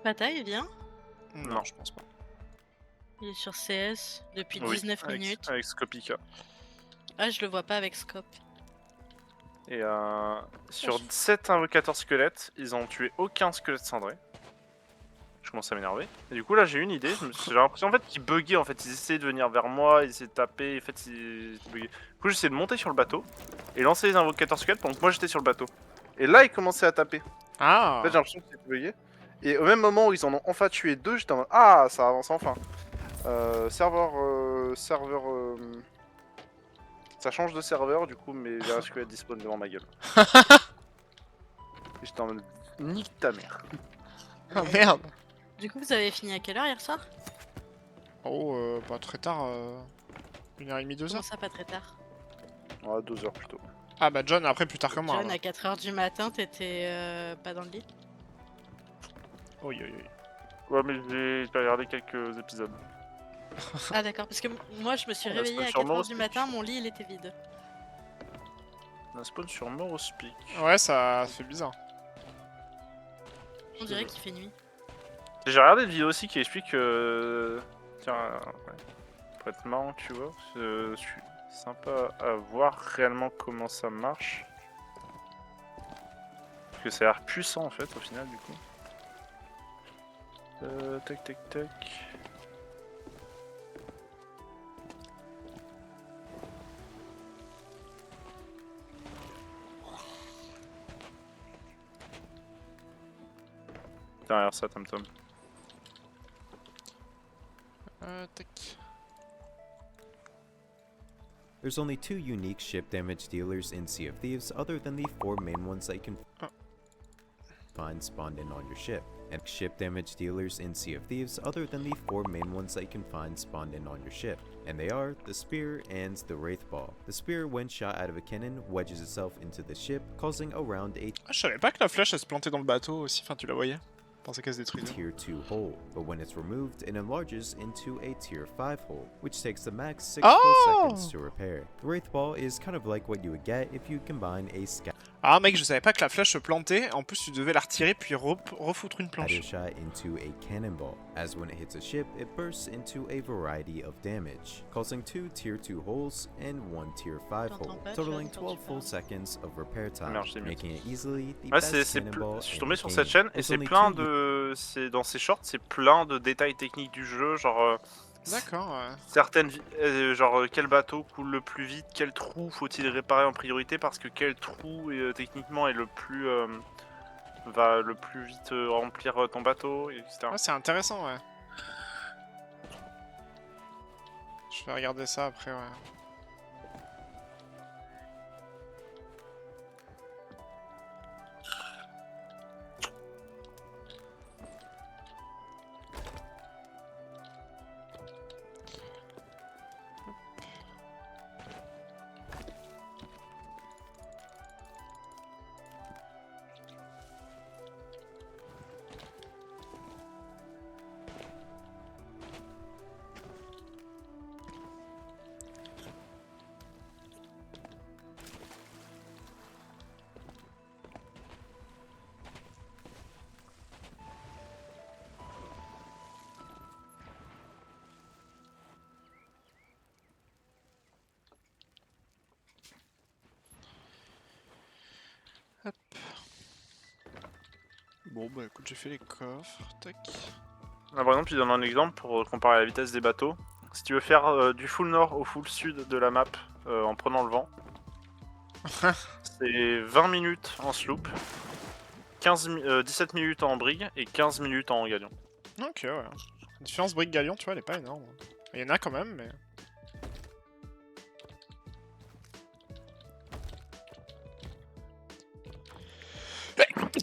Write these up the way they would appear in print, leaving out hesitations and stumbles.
Pata, il vient? Non, je pense pas. Il est sur CS depuis Oui, 19 minutes. avec Scopika. Ah, je le vois pas avec Scope. Et sur 7 invocateurs squelettes, ils ont tué aucun squelette cendré. Je commence à m'énerver. Et du coup là j'ai une idée, j'ai l'impression en fait qu'ils buggaient en fait, ils essayaient de venir vers moi, ils essayaient de taper, en fait ils buggaient. Du coup j'essayais de monter sur le bateau et lancer les invocateurs squelettes pendant que moi j'étais sur le bateau. Et là ils commençaient à taper. En fait j'ai Ah. l'impression qu'ils buggaient. Et au même moment où ils en ont enfin tué deux, j'étais en mode ah ça avance enfin. Serveur. Ça change de serveur du coup mes virus squelettes dispawnent devant ma gueule. Et j'étais en mode nique ta mère. Ah merde. Du coup, vous avez fini à quelle heure hier soir? Oh, pas très tard. 1h30, 2h. Comment ça, pas très tard? Ouais 2 heures plutôt. Ah bah John, après plus tard que moi. John, Ouais. à 4h du matin, t'étais pas dans le lit? Oui, oui, oui. Ouais mais j'ai regardé quelques épisodes. Ah d'accord, parce que moi je me suis On a réveillée spawn à sur 4h du Morospeak. matin, mon lit il était vide. On a spawn sur Morospeak. Ouais, ça fait bizarre. On dirait qu'il fait nuit. J'ai regardé une vidéo aussi qui explique que... Tiens, ouais. Pour être marrant, tu vois. Je suis sympa à voir réellement comment ça marche. Parce que ça a l'air puissant en fait au final du coup. Tac tac tac. Derrière ça, Tom Tom. Tac. There's only 2 unique ship damage dealers in Sea of Thieves other than the 4 main ones that you can find spawned in on your ship. And ship damage dealers in Sea of Thieves other than the 4 main ones that you can find spawned in on your ship. And they are the Spear and the Wraith Ball. The Spear, when shot out of a cannon, wedges itself into the ship, causing around a Ah, je savais pas que la flèche elle se plantait dans le bateau aussi. Enfin, tu la voyais. Je pensais qu'elle se détruisait. tier 2 hole, but when it's removed, it enlarges into a tier 5 hole, which takes the max 6 full seconds to repair. The Wraith Ball is kind of like what you would get if you combine a scatter Ah mec, je savais pas que la flèche se plantait. En plus, tu devais la retirer puis refoutre une planche. shot into a cannonball, as when it hits a ship, it bursts into a variety of damage, causing 2 tier 2 holes and 1 tier 5 hole, totaling 12 full seconds of repair time, Merde, je l'ai mis. making it easily the Ouais, best cannonball je suis in tombé the sur game. cette chaîne et There's c'est only plein 2 de... Dans ces shorts, c'est plein de détails techniques du jeu, genre... D'accord, ouais. Certaines... genre quel bateau coule le plus vite, quel trou faut-il réparer en priorité parce que quel trou techniquement est le plus... va le plus vite remplir ton bateau, etc. Ouais, c'est intéressant, ouais. Je vais regarder ça après, ouais. Hop. Bon, bah écoute, j'ai fait les coffres. Tac. Là, par exemple, il donne un exemple pour comparer la vitesse des bateaux. Si tu veux faire du full nord au full sud de la map en prenant le vent, c'est 20 minutes en sloop, 17 minutes en brigue et 15 minutes en galion. Ok, ouais. La différence brique-galion, tu vois, elle est pas énorme. Il y en a quand même, mais...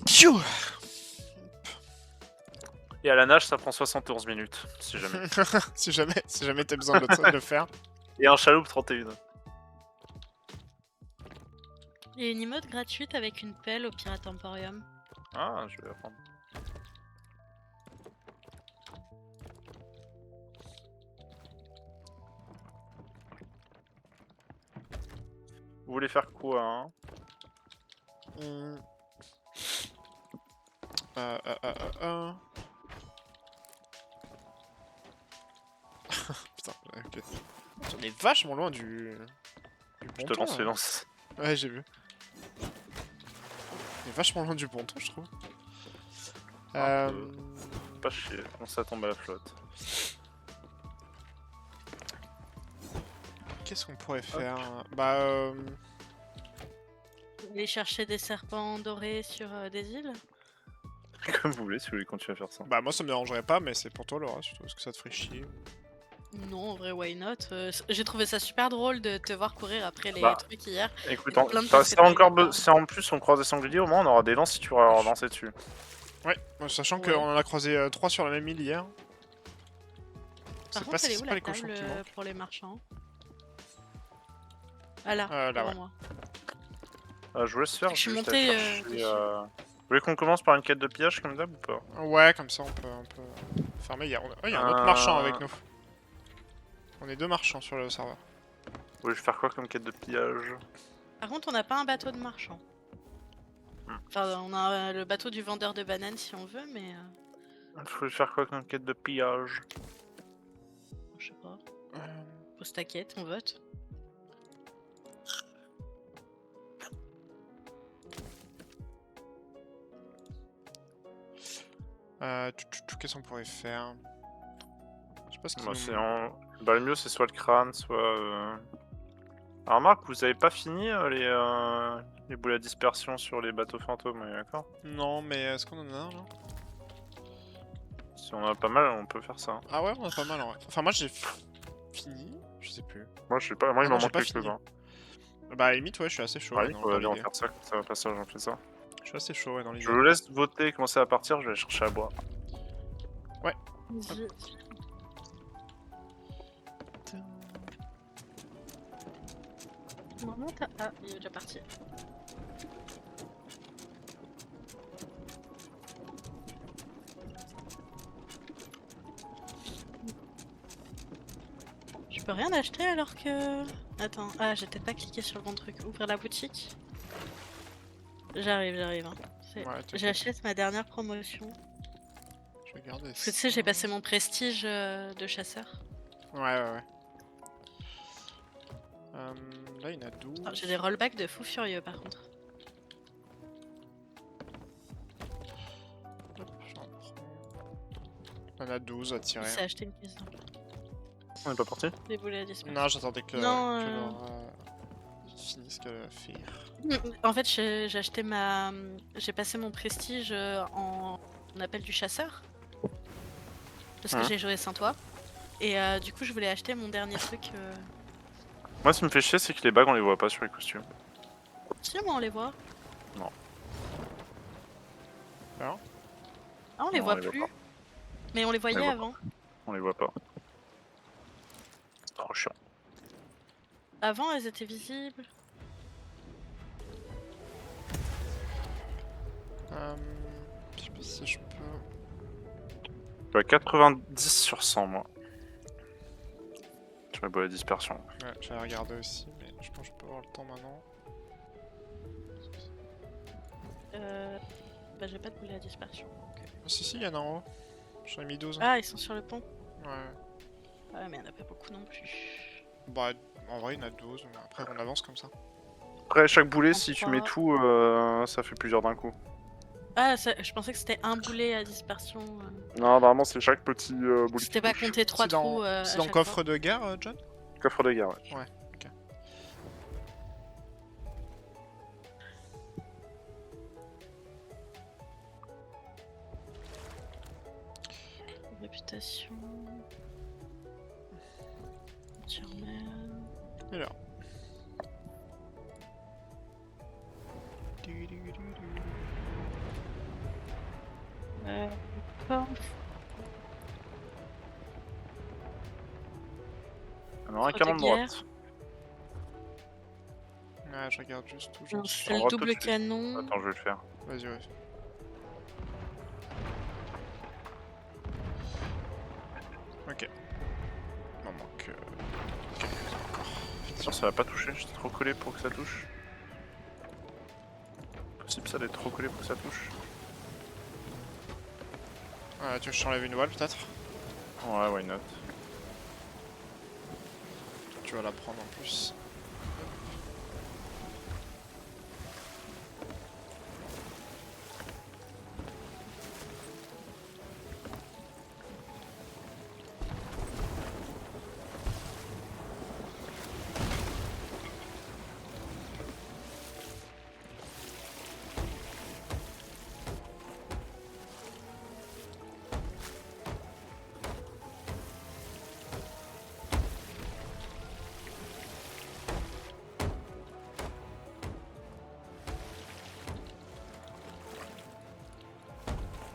Pfiou. Et à la nage, ça prend 71 minutes, si jamais. si jamais t'as besoin de le faire. Et en chaloupe, 31. Il y a une emote gratuite avec une pelle au Pirate Emporium. Ah, je vais apprendre. Vous voulez faire quoi, hein? Ok. On est vachement loin du Je ponton. te lance là. les lances. Ouais, j'ai vu. On est vachement loin du ponton, je trouve. Un peu. Pas chier, on s'attend à la flotte. Qu'est-ce qu'on pourrait faire? Bah, Aller chercher des serpents dorés sur des îles. Comme vous voulez, si vous voulez continuer à faire ça. moi ça me dérangerait pas, mais c'est pour toi Laura, surtout parce que ça te ferait chier. Non, en vrai, why not? J'ai trouvé ça super drôle de te voir courir après les Bah, trucs hier. Écoute, Il y a plein de si choses que t'arrives pas. si en plus on croise des sangliers, au moins on aura des lances si tu vas lancer dessus. Ouais, sachant Ouais. qu'on en a croisé 3 sur la même île hier. Par C'est contre, elle est où c'est la les cochons table qui manquent. pour les marchands? Ah là, Là, devant ouais. moi. Je vous laisse faire. Je suis juste montée, aller chercher, dessus. Vous voulez qu'on commence par une quête de pillage comme d'hab ou pas? Ouais, comme ça on peut fermer. Il y a un autre marchand avec nous. On est 2 marchands sur le serveur. Vous voulez faire quoi comme quête de pillage? Par contre, on n'a pas un bateau de marchand. Enfin, on a le bateau du vendeur de bananes si on veut, mais Vous voulez faire quoi comme quête de pillage? je sais pas. Euh, Pose ta quête, on vote. Qu'est-ce qu'on pourrait faire? Je sais pas ce qu'il Bah, nous... bah, le mieux c'est soit le crâne, soit... Alors remarque, vous avez pas fini les boules à dispersion sur les bateaux fantômes, on est d'accord? Non, mais est-ce qu'on en a un là? Si on en a pas mal, on peut faire ça. Ah ouais, on en a pas mal en vrai. Enfin, moi j'ai fini, je sais plus. Moi je sais pas, moi il Ah m'en non, j'ai manque pas fini. quelques-uns. Bah, à la limite, ouais, je suis assez chaud. Ouais, ouais, dans on va bien l'idée. faire ça, comme ça au passage on fait ça. Je suis assez chaud ouais, dans l'idée. Je vous laisse voter, commencer à partir, je vais aller chercher à boire. Vas-y. Maman, ah, il est déjà parti. Je peux rien acheter alors que... Attends, ah j'ai peut-être pas cliqué sur le bon truc. Ouvrir la boutique. J'arrive. Hein. Ouais, t'inquiète. J'achète ma dernière promotion. Je vais garder Parce que tu ça. sais, j'ai passé mon prestige de chasseur. Ouais. Là, il y en a 12. Oh, j'ai des rollbacks de fou furieux par contre. Hop, j'en prends. Il y en a 12 à tirer. C'est acheté une pièce d'or. On est pas parti? Des boulets à disperser. Non, j'attendais que Non, Laura finisse ce qu'elle va faire. En fait, j'ai acheté ma. J'ai passé mon prestige en appel du chasseur. Parce que Hein j'ai joué Saint-Ouen. Et du coup, je voulais acheter mon dernier truc. Moi ce qui me fait chier c'est que les bagues on les voit pas sur les costumes. Si, moi, on les voit. Non. Alors Ah, on les Non, voit on les voit plus. pas. Mais on les voyait voit pas. avant. On les voit pas. Trop chiant. Avant, elles étaient visibles. Je sais pas si je peux. Je suis à 90 sur 100 moi. Je mets la dispersion. Ouais, j'allais regarder aussi, mais je pense que je peux avoir le temps maintenant. Bah, j'ai pas de boulet à dispersion. donc, Ah, si, il y en a en haut. J'en ai mis 12. Ah, ils sont sur le pont. Ouais. Ouais, mais il y en a pas beaucoup non plus. Bah, en vrai, il y en a 12, mais après, on avance comme ça. Après chaque boulet si tu 33. mets tout ça fait plusieurs d'un coup. Ah, je pensais que c'était un boulet à dispersion. Non normalement c'est chaque petit boulet. C'était pas compté 3 C'est dans, trous. c'est à dans chaque coffre fois. de guerre, John? Coffre de guerre ouais. Réputation. Chairman. Alors. Alors un Coffre de canon de droite. Ouais, je regarde juste où j'en suis. C'est le droite, double tout de suite. canon. Attends je vais le faire. Vas-y, ouais. Ok. Il m'en manque quelques-uns encore. Sûr ça va pas toucher, j'étais trop collé pour que ça touche. Possible ça d'être trop collé pour que ça touche. Tu veux que je t'enlève une voile peut-être? Ouais why not. tu vas la prendre en plus.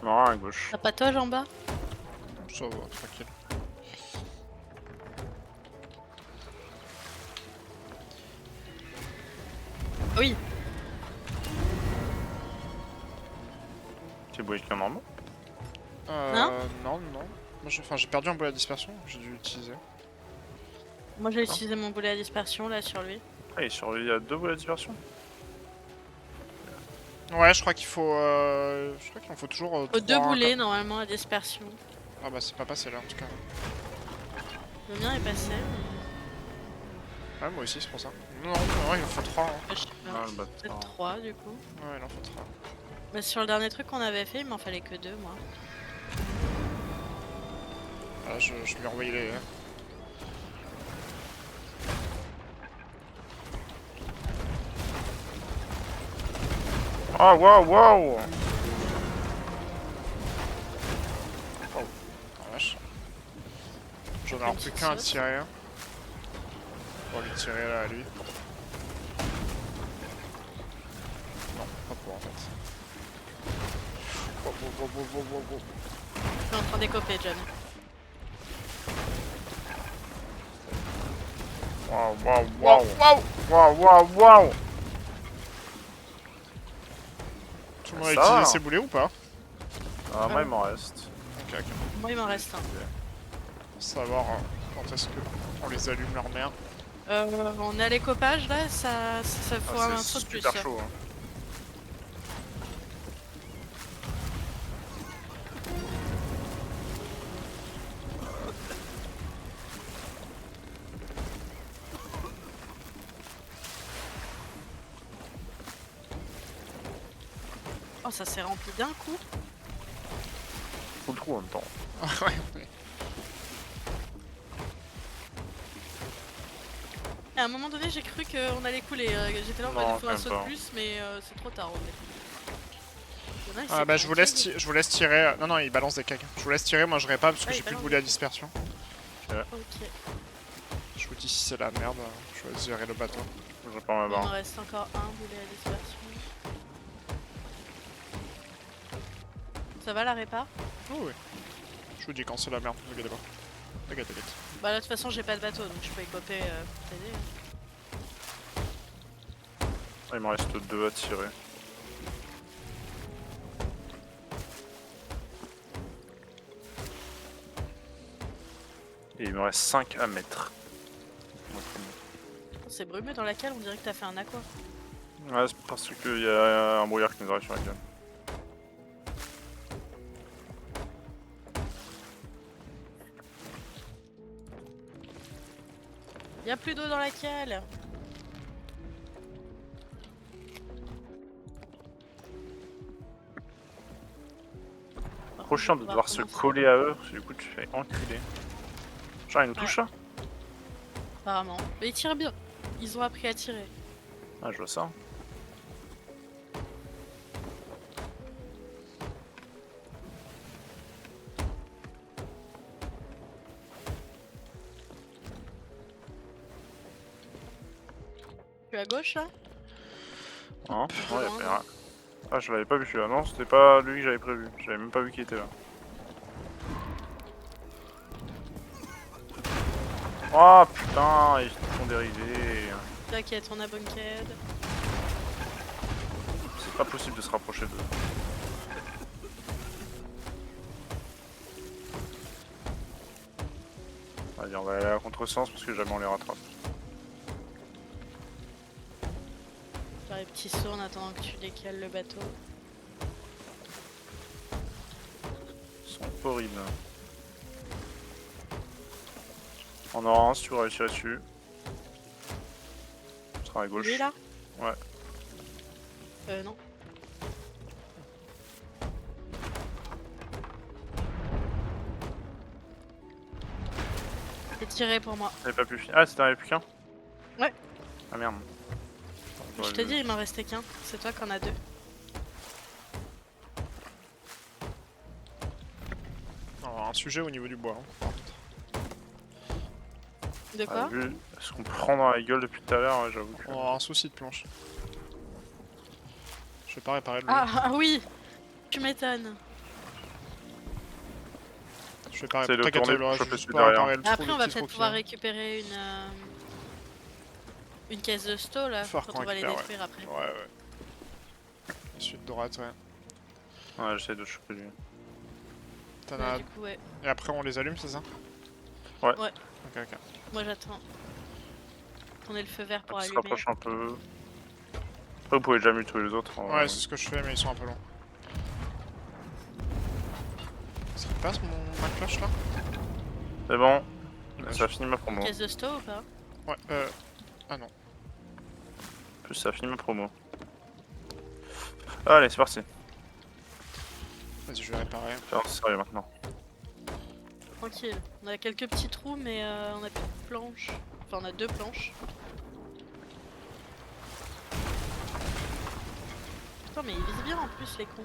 Non, à gauche. T'as patauge en bas? Ça va, tranquille. Oui. T'es bouillé qu'un normal. Non. Non. Moi, j'ai perdu un boulet à dispersion, j'ai dû l'utiliser. Moi j'ai utilisé mon boulet à dispersion là sur lui. Ah, il survit à 2 boules de dispersion. Ouais, je crois qu'il faut. Je crois qu'il en faut toujours. Faut 2 3, boulets normalement à dispersion. Ah bah, c'est pas passé là en tout cas. Le mien est passé. Ouais, moi aussi, c'est pour ça. Non, ouais, il en faut 3. Hein. Je sais Ah, pas. le bâtard. Peut-être 3 du coup. Ouais, il en faut 3. Bah, sur le dernier truc qu'on avait fait, il m'en fallait que 2 moi. Ah, je lui ai envoyé les. Ah, waouh. Ah, vache. J'en ai alors plus qu'un à tirer. On va lui tirer là à lui. Non, pas pour en fait. Wow. Je suis en train d'écoper, John. Waouh. Tout le monde a Ça utilisé va. ses boulets ou pas? Ah, moi il m'en reste. Ok. Moi il m'en reste un. Pour savoir quand est-ce que on les allume leur mère. On est à l'écopage là, ça faut Ah, un c'est saut de plus. super chaud. Hein. Oh ça s'est rempli d'un coup. Faut le trou en même temps. Ouais. Et à un moment donné j'ai cru qu'on allait couler. J'étais là en mode Non, il faut un quand saut même de pas. plus mais c'est trop tard en fait. Il y en a, il Ah s'est bah je vous laisse, planqué. je vous laisse tirer. Non, il balance des cags. Je vous laisse tirer, moi je pas parce que Ouais, j'ai il plus de balance boulet à des dispersion. Ok. Je vous dis si c'est la merde, je vais gérer le bateau. Je prends ma Il me barre. reste encore un boulet à dispersion. Ça va la répa? Oh oui. Je vous dis quand c'est la merde, ne regardez pas. Regardez vite. Bah là de toute façon j'ai pas de bateau donc je peux écoper pour t'aider. Ah, il me reste 2 à tirer. Et il me reste 5 à mettre. C'est brumeux dans laquelle on dirait que t'as fait un aqua. Ouais, c'est parce qu'il y a un brouillard qui nous arrive sur la gueule. Y'a plus d'eau dans la cale. Trop chiant de devoir se coller à eux, parce que du coup tu fais enculer. Genre ils nous touchent là? Apparemment. Mais ils tirent bien. Ils ont appris à tirer. Ah je vois ça. Tu es à gauche là? Hein? Ouais, y'a pas rien. Ah je l'avais pas vu celui-là, non c'était pas lui que j'avais prévu. J'avais même pas vu qu'il était là. Oh putain, ils font dériver. T'inquiète, on a Bunkhead. C'est pas possible de se rapprocher d'eux. Allez, on va aller à contresens parce que jamais on les rattrape. Faire les petits sauts en attendant que tu décales le bateau. Ils sont horribles. On aura un si tu veux réussir dessus. Sur la gauche. Lui là? Ouais. Non. C'est tiré pour moi. T'avais pas pu finir. Ah, c'était un plus qu'un? Ouais. Ah merde. Je te dis, il m'en restait qu'un. C'est toi qui en as deux. Alors, un sujet au niveau du bois. Hein. De quoi? Vu ce qu'on prend dans la gueule depuis tout à l'heure, ouais, j'avoue que... On va avoir un souci de planche. Je vais pas réparer le Ah oui! Tu m'étonnes. Je vais pas C'est réparer. le T'inquiète, tourner Laura, pour je choper vais juste celui pas derrière. réparer le trou, Après, le on va petit peut-être trou pouvoir qu'il y récupérer une caisse de sto là, Faut quand on va les récupérer, détruire après. a. Ouais, ouais. Ensuite, dorate, ouais. Ouais, j'essaie de choper lui. T'en Ouais, as... du coup, ouais. Et après, on les allume, c'est ça? Ouais. Ouais. Ok, ok. Moi j'attends. On est le feu vert pour On se allumer. rapproche un peu. Après, vous pouvez déjà muter tous les autres. Ouais, c'est ce que je fais, mais ils sont un peu longs. Ça passe ma cloche là? C'est bon. Ouais, Ça finit ma promo. Caisse de sto ou pas? Ouais, ah non. En plus, ça finit ma promo. Allez, c'est parti. Vas-y, je vais réparer. C'est sérieux maintenant. Tranquille. On a quelques petits trous, mais on a plus de planches. Enfin, on a 2 planches. Putain, mais ils visent bien en plus, les cons.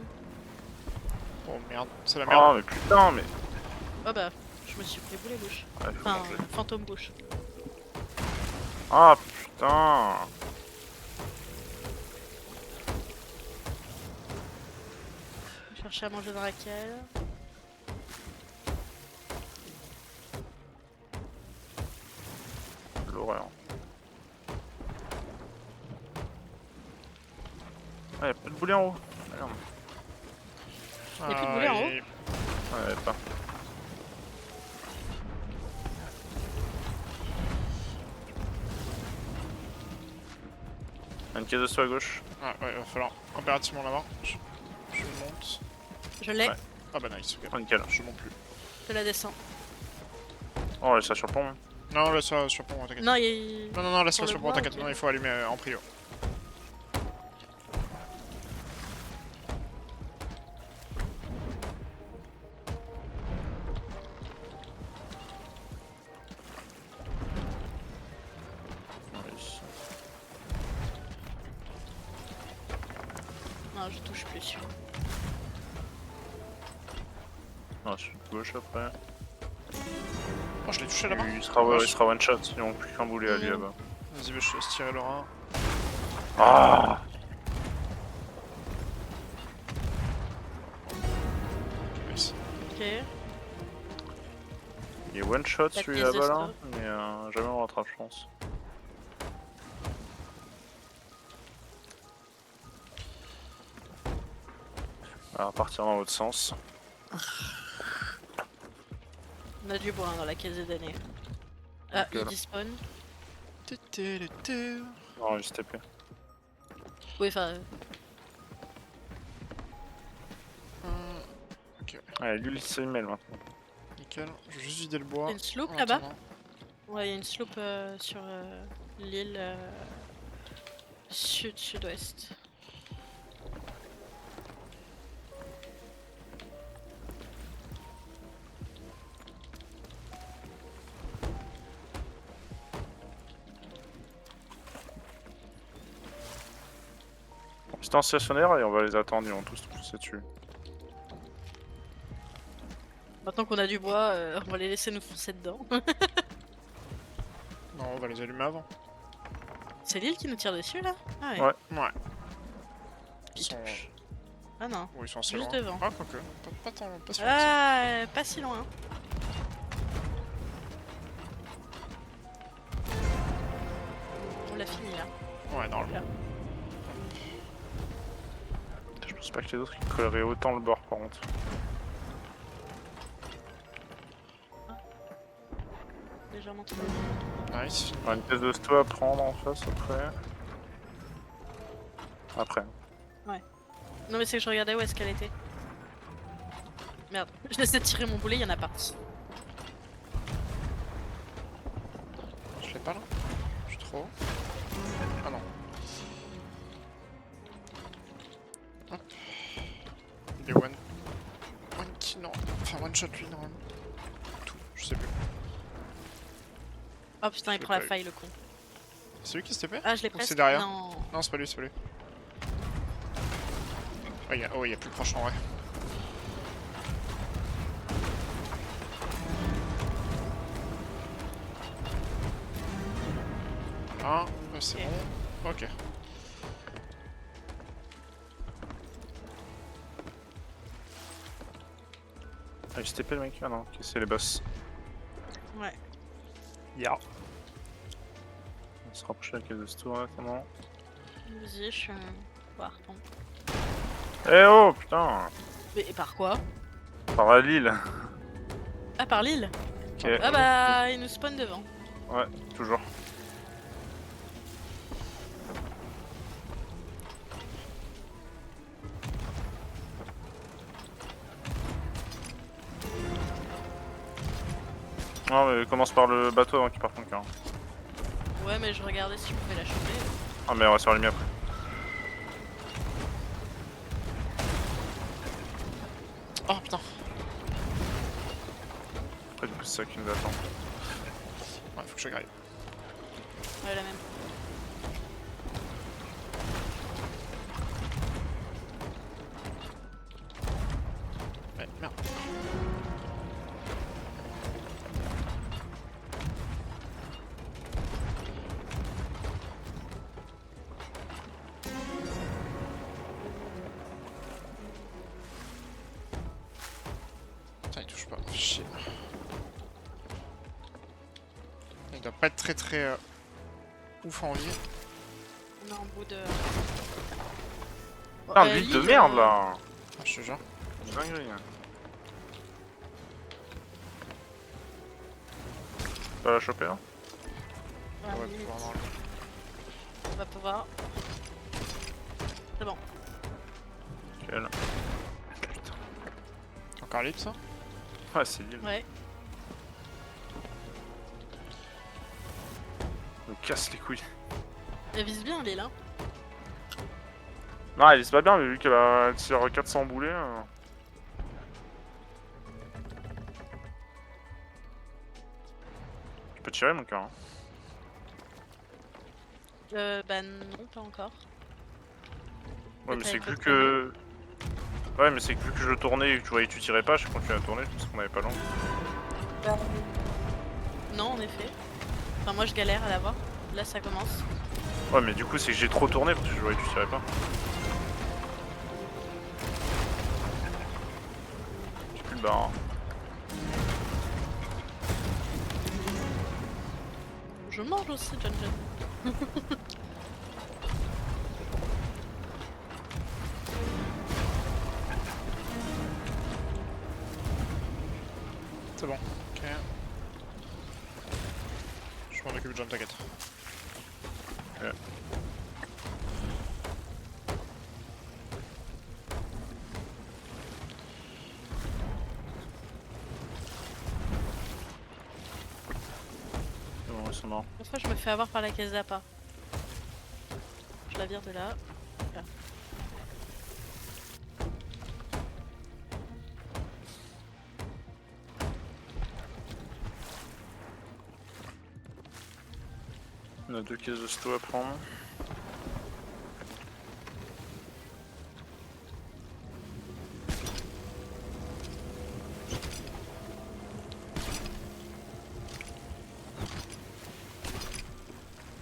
Oh merde, c'est la Oh, merde. mais putain, mais. Oh bah, je me suis pris boulet bouche. Ouais, faut Enfin, manger. fantôme bouche. Ah putain. Je vais chercher à manger dans la cale. L'horreur. Ah, y'a pas de boulet en haut. Merde. Y a plus de boulet en haut? Ouais, pas. Une caisse de soie à gauche. Ah ouais, il va falloir impérativement l'avoir. Je monte. Je l'ai, Ouais. Ah bah nice, ok. Oh, nickel. Je monte plus. je la descends. Oh, laisse ça sur le pont. hein. Non, laisse ça sur le pont, t'inquiète. Non, il Non, non, non, laisse-la Sur sur le le pont, bois, t'inquiète. ok. Non, il faut allumer en prio. Nice. Non, je touche plus sur. Ah, sur le gauche après. Oh, je l'ai touché là-bas. Il sera, ouais, il sera one shot. Ils n'ont plus qu'un boulet à lui Mhm. là-bas. Vas-y, bah, je te laisse tirer le rat. Ah! Nice. Ok. Il est one shot La celui pièce de là-bas là, stop. mais jamais on rattrape, je pense. On va repartir dans l'autre sens. On a du bois hein, dans la caisse des damnés. Ah, il Nickel. despawn. Non, juste TP. Oui, enfin, Ok, Allez, lui il se mêle maintenant. nickel. Je vais juste vider le bois. une sloop en là-bas. attendant. Ouais, il y a une sloop sur l'île sud-sud-ouest. C'est en stationnaire et on va les attendre, ils vont tous nous pousser dessus. Maintenant qu'on a du bois, on va les laisser nous foncer dedans. Non, on va les allumer avant. C'est l'île qui nous tire dessus là? Ah ouais. Ouais. Ouais. Ils Ils sont... touchent. Ah non. Oui, ils sont assez Juste loin. devant. Ah, quoique. Pas tant... Pas si loin que ça. Ah, pas si loin. On l'a fini là. Ouais, normalement. Je pense pas que les autres ils colleraient autant le bord par contre. Légèrement trop. Nice. On a une pièce de sto à prendre en face après. Après. Non mais c'est que je regardais où est-ce qu'elle était. Merde, je laissais tirer mon boulet, il y en a pas. Je l'ai pas là. Je suis trop haut. Ah non. Hop. Il est one kill, non. Enfin one shot lui normalement. Tout, je sais plus. Oh putain, il l'ai prend la pas eu. faille le con. C'est lui qui se TP? Ah, je l'ai Ou presque. c'est derrière? Non. Non, c'est pas lui, c'est pas lui. Oh, il y a plus proche en vrai. Ah, c'est Ok. bon. Ok. Ah, il se TP le mec? Ah non, ok, c'est les boss. Ouais. Ya. On se rapproche de la case de ce tour notamment. Vas-y, je suis. Voir, attends. Eh oh putain! Mais par quoi? Par la Lille. Ah, par l'île? Ok. Ah bah, il nous spawn devant. Ouais, toujours. Non mais commence par le bateau avant qu'il parte ton cœur. Ouais, mais je regardais si je pouvais la choper. Ah mais on va se faire le mieux après. Oh putain. Après du coup c'est ça qui nous attend. Ouais, faut que je graille. Ouais, la même. Ouais, merde. Putain, il touche pas. Chier. Il doit pas être très ouf en vie. On est en bout de. Putain de l'île de merde là! Ah, je te jure. Dinguerie. Tu vas la choper là? Ouais, Ouais, limite. pouvoir avoir On va pouvoir. C'est bon. Nickel. encore libre ça? Ah c'est l'île. Ouais. On casse les couilles. Elle vise bien l'île, hein. Non elle vise pas bien mais vu qu'elle a tire 400 boulets. Tu peux tirer mon cœur. Hein. Bah non, pas encore. Ouais mais Peut-être c'est que vu avec que... Ouais mais c'est que vu que je tournais et que tu voyais que tu tirais pas, je continue à tourner parce qu'on avait pas long. Non, en effet. Enfin, moi je galère à l'avoir. Là, ça commence. Ouais mais du coup c'est que j'ai trop tourné parce que je voyais que tu tirais pas. J'ai plus le bar. Hein. Je mange aussi, John John. C'est bon. Ok. Je m'en occupe, John, t'inquiète. Ouais. C'est bon, ils sont morts. Une fois, je me fais avoir par la caisse d'appât. Je la vire de là. Là. On a 2 caisses de sto à prendre.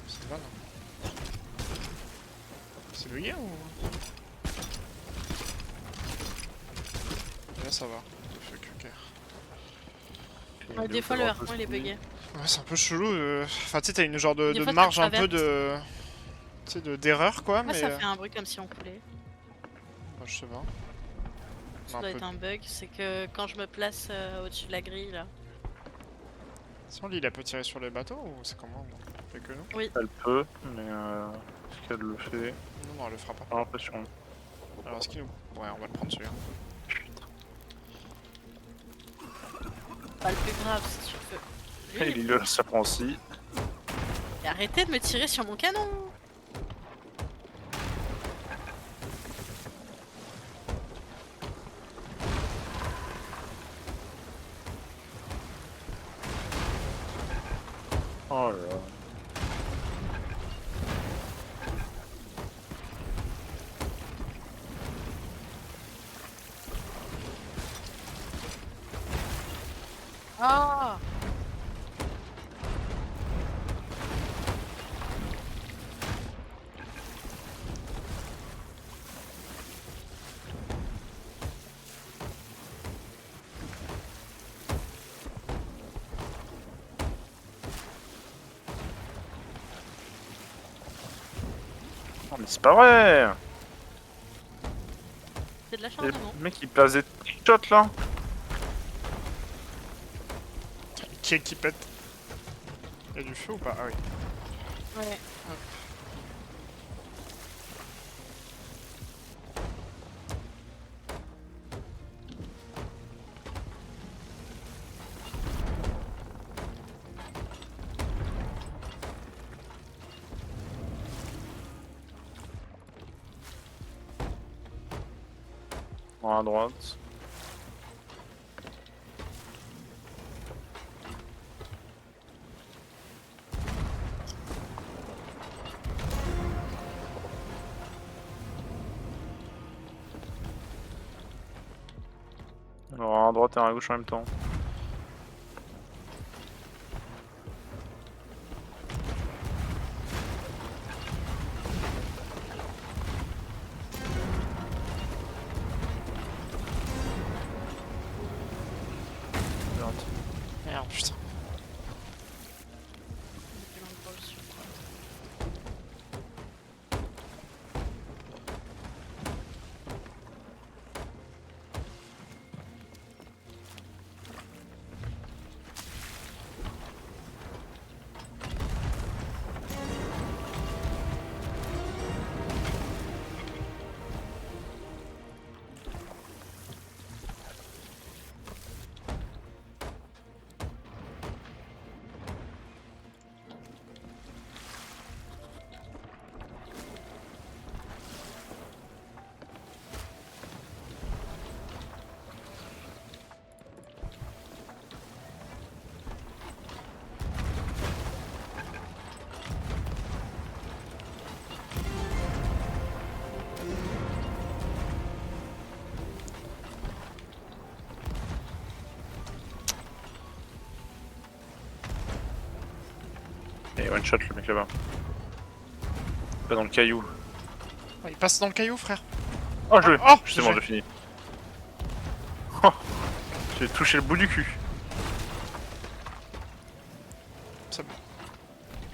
C'est pas non. C'est bugué ou... Là ça va. Ok. Ouais, des fois, le harpon il est bugué. Ouais, c'est un peu chelou. Enfin, tu sais, t'as une genre de Des fois, ça marge un peu traverse. de. Tu sais, d'erreur quoi, Moi, mais. ça fait un bruit comme si on coulait. Bah, je sais pas. Ça Un doit peu. être un bug. C'est que quand je me place au-dessus de la grille, là. Sinon, lui, il a peut tirer sur les bateaux ou c'est comment non fait que nous? Elle peut, mais est-ce qu'elle le fait? Non, non, elle le fera pas. Pas l'impression. Alors, est-ce qu'il nous. Ouais, on va le prendre celui-là. Pas le plus grave, si tu veux. Et Lui, Lille, ça prend aussi. arrêtez de me tirer sur mon canon! Oh là là. Ah. Oh, mais c'est pas vrai! C'est de Les l'acharnement. mecs ils placent des shots là! Qui pète? Y'a du feu ou pas? Ah oui. Ouais. À droite. Alors à droite et à gauche en même temps. Merde. Merde, putain. Depuis l'endroit où je suis. Et one shot le mec là-bas. Pas dans le caillou. Oh, il passe dans le caillou, frère. Oh je l'ai! Oh, C'est bon, j'ai fini. Oh, j'ai touché le bout du cul. C'est bon.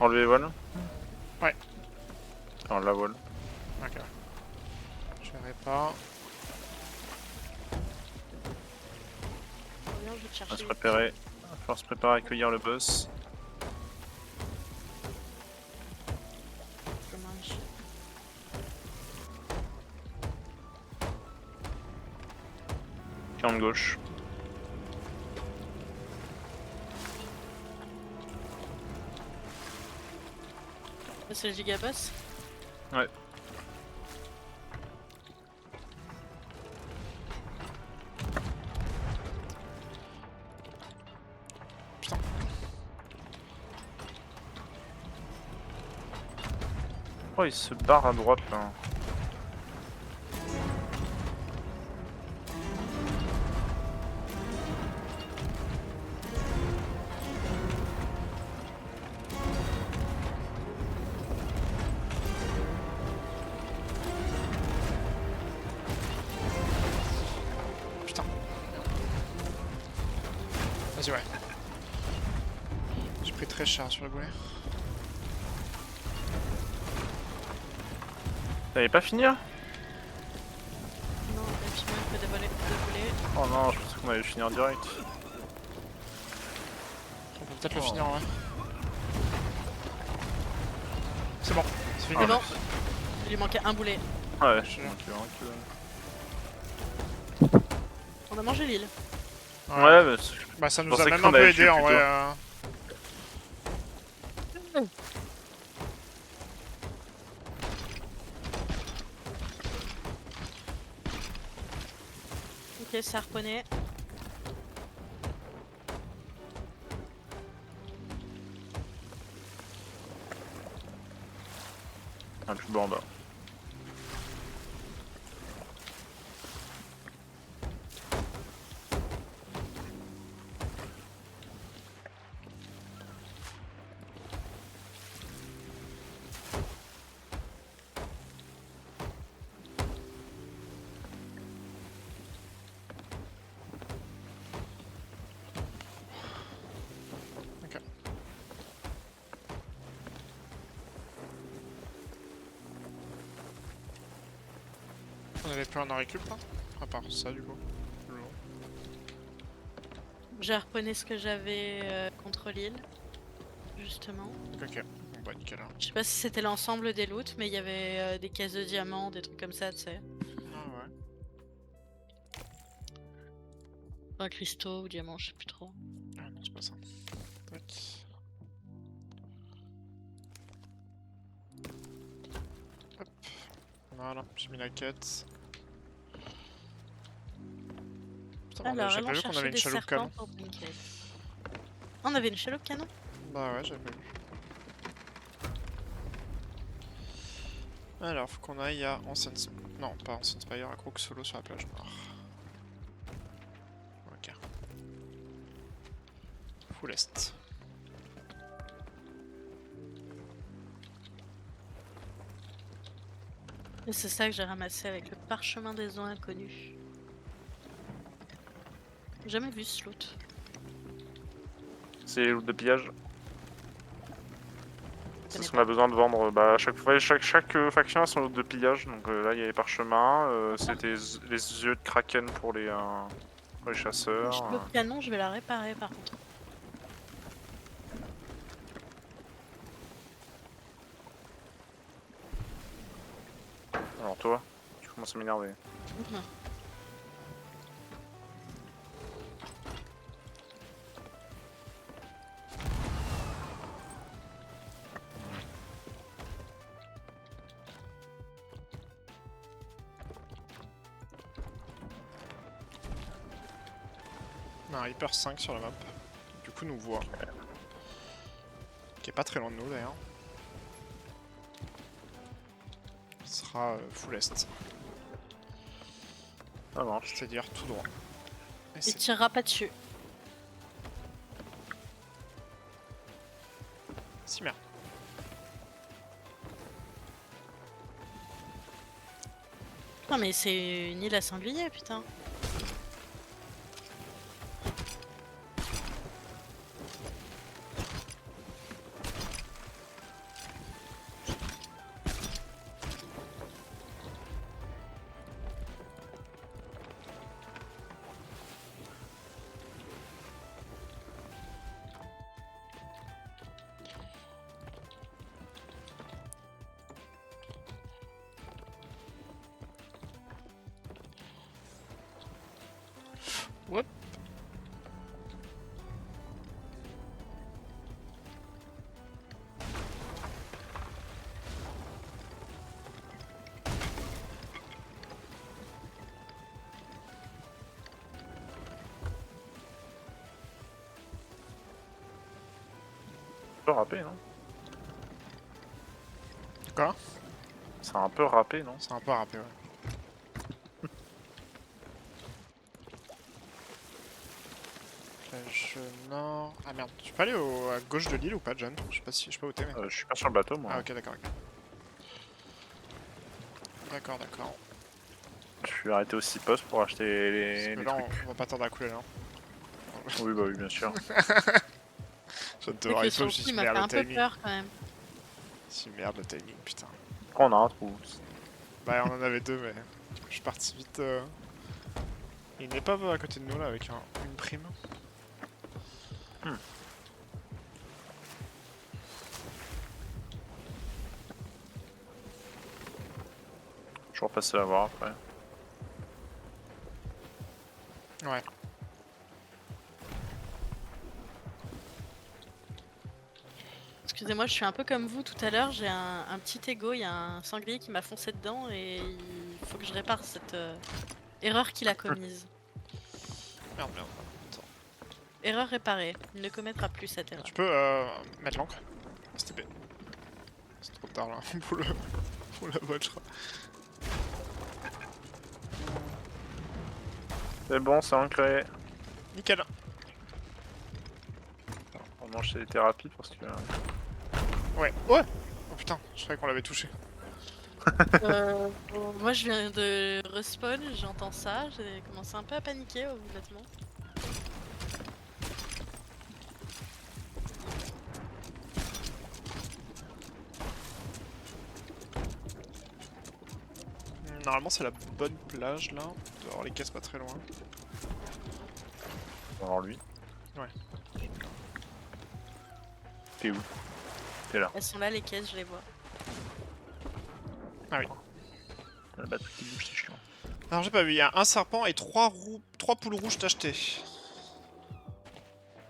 Enlever les voiles? Ouais. Enfin la voile. Ok. Je verrai pas. Reviens, je vais te On chercher. va se préparer. On va falloir se préparer à accueillir le boss. Dommage. Camp de gauche. C'est le gigaboss. Ouais. Putain. Oh il se barre à droite là. Putain. Vas-y, ouais. J'ai pris très cher sur le boulet. T'avais pas fini là? Non, même si on peut dévoiler. Oh non, je pensais qu'on allait finir direct. On peut peut-être le Oh. finir, ouais. C'est bon, c'est fini. C'est bon. Il lui manquait un boulet. Ouais, Je- je manquais vraiment que... On a mangé l'île. Ouais, mais Bah ça nous pensais a même qu'on un peu allait aidé tuer en plus vrai. Ok, ça reponait. Un plus bas en bas. Ok. On avait plus un en récup là? À part ça du coup. Toujours. J'ai reconnu ce que j'avais contre l'île, justement. Ok. Bon bah nickel. Hein. Je sais pas si c'était l'ensemble des loots, mais il y avait des caisses de diamants, des trucs comme ça, tu sais. Ah ouais. Enfin, cristaux ou diamants, je sais plus trop. Ah non c'est pas ça. Tac. Hop. Voilà, j'ai mis la quête. Putain, Alors, j'ai allons pas vu qu'on chercher avait une des chaloupe serpents canon. pour Blinket. On avait une chaloupe canon? Bah ouais, j'avais pas vu. Alors, faut qu'on aille à Ancient... Non, pas Ancient Spire, à Crook Solo sur la plage noire. Ok. Full Est. Et c'est ça que j'ai ramassé avec le parchemin des eaux inconnues. Jamais vu ce loot. C'est les loots de pillage. C'est connais ce qu'on a besoin de vendre. Bah, à chaque fois, chaque faction a son loot de pillage. Donc là, il y a les parchemins. C'était les yeux de kraken pour les La chasseurs. chaloupe canon, je vais la réparer par contre. Alors toi, tu commences à m'énerver. Mhm. On a un Reaper 5 sur la map. Du coup, nous voit. Qui est pas très loin de nous d'ailleurs. Il sera full Est. Ça marche. C'est-à-dire tout droit. Et Il c'est tirera pas dessus. si merde. Non mais c'est une île à sanglier, putain. Whoop. Un peu râpé, non? Quoi? C'est un peu râpé, non? C'est un peu râpé, ouais. Plage nord... Ah merde, tu peux aller à gauche de l'île ou pas, John? Je sais pas si... Je sais pas où t'es, mais... Je suis pas sur le bateau, moi. Ah ok, d'accord, ok. D'accord, d'accord. Je suis arrêté au 6 postes pour acheter Parce les que là, trucs. on va pas tarder à couler, là. Oui, bah oui, bien sûr. J'adore, Que il sur faut le coup, juste il m'a merde fait le un peu timing. peur quand même. Si merde le timing, putain. Après, on a un trou. Bah on en avait deux, mais je suis parti vite. Il n'est pas à côté de nous là avec une prime. Je vais repasser la voir après. Ouais. Excusez-moi, je suis un peu comme vous tout à l'heure, j'ai un petit ego, il y a un sanglier qui m'a foncé dedans et il faut que je répare cette erreur qu'il a commise. Merde, merde. Attends. Erreur réparée, il ne commettra plus cette erreur. Tu peux mettre l'encre? S'il te plaît. C'est trop tard là pour le. pour la boîte, je crois. C'est bon, c'est ancré. Nickel. On mange les thérapies parce que. Ouais. Ouais. Oh putain, je croyais qu'on l'avait touché. Moi je viens de respawn, j'entends ça, j'ai commencé un peu à paniquer honnêtement. Normalement, c'est la bonne plage là. On doit avoir les caisses pas très loin. On va voir lui. Ouais. T'es où? T'es là. Elles sont là les caisses, je les vois. Ah oui. Le bateau qui bouge, c'est chiant. Alors j'ai pas vu, il y a un serpent et 3 poules rouges tachetées.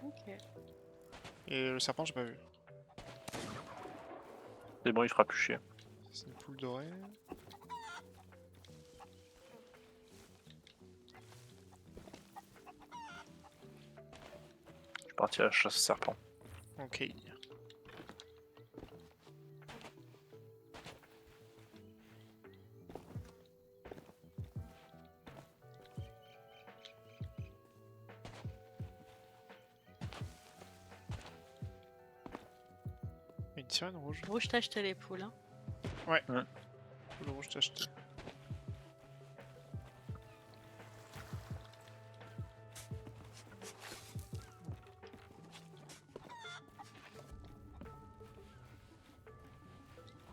Ok. Et le serpent, j'ai pas vu. C'est bon, il fera plus chier. C'est une poule dorée. Je suis parti à la chasse serpent. Ok. Une sirène rouge. Rouge t'as acheté les poules hein. Poule rouge tachetée.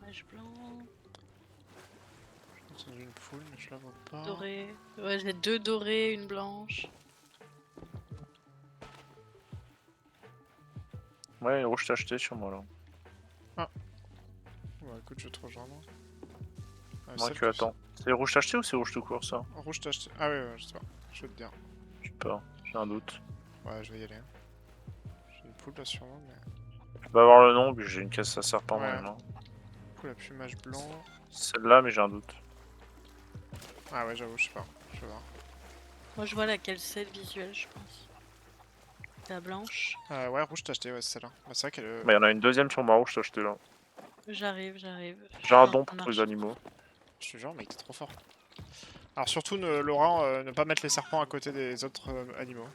Mage blanc, J'ai entendu une poule, mais je la vois pas. doré. Ouais j'ai 2 dorées, une blanche. Ouais, rouge t'as acheté sur moi là. Ouais, écoute, je vais te rejoindre. Ah, Moi celle que attends. C'est rouge t'as acheté ou c'est rouge tout court ça? Rouge tacheté. Ah ouais, je sais pas. Je vais te dire. Je sais pas, j'ai un doute. Ouais, je vais y aller. J'ai une poule là sur moi, mais. Je peux avoir le nom, puis j'ai une caisse à serpent dans Ouais. les mains. Poule à plumage blanc. Celle-là, mais j'ai un doute. Ah ouais, j'avoue, je sais pas. Je vais voir. Moi je vois laquelle c'est le visuel je pense. La blanche. Ouais, rouge tacheté, ouais, c'est celle-là. Bah, c'est vrai qu'elle. Bah, il y en a une deuxième sur ma rouge t'as acheté là. J'arrive. J'ai un Ah, don ça pour marche. tous les animaux. Je te jure, mec, t'es trop fort. Alors, surtout, Laurent, ne pas mettre les serpents à côté des autres animaux.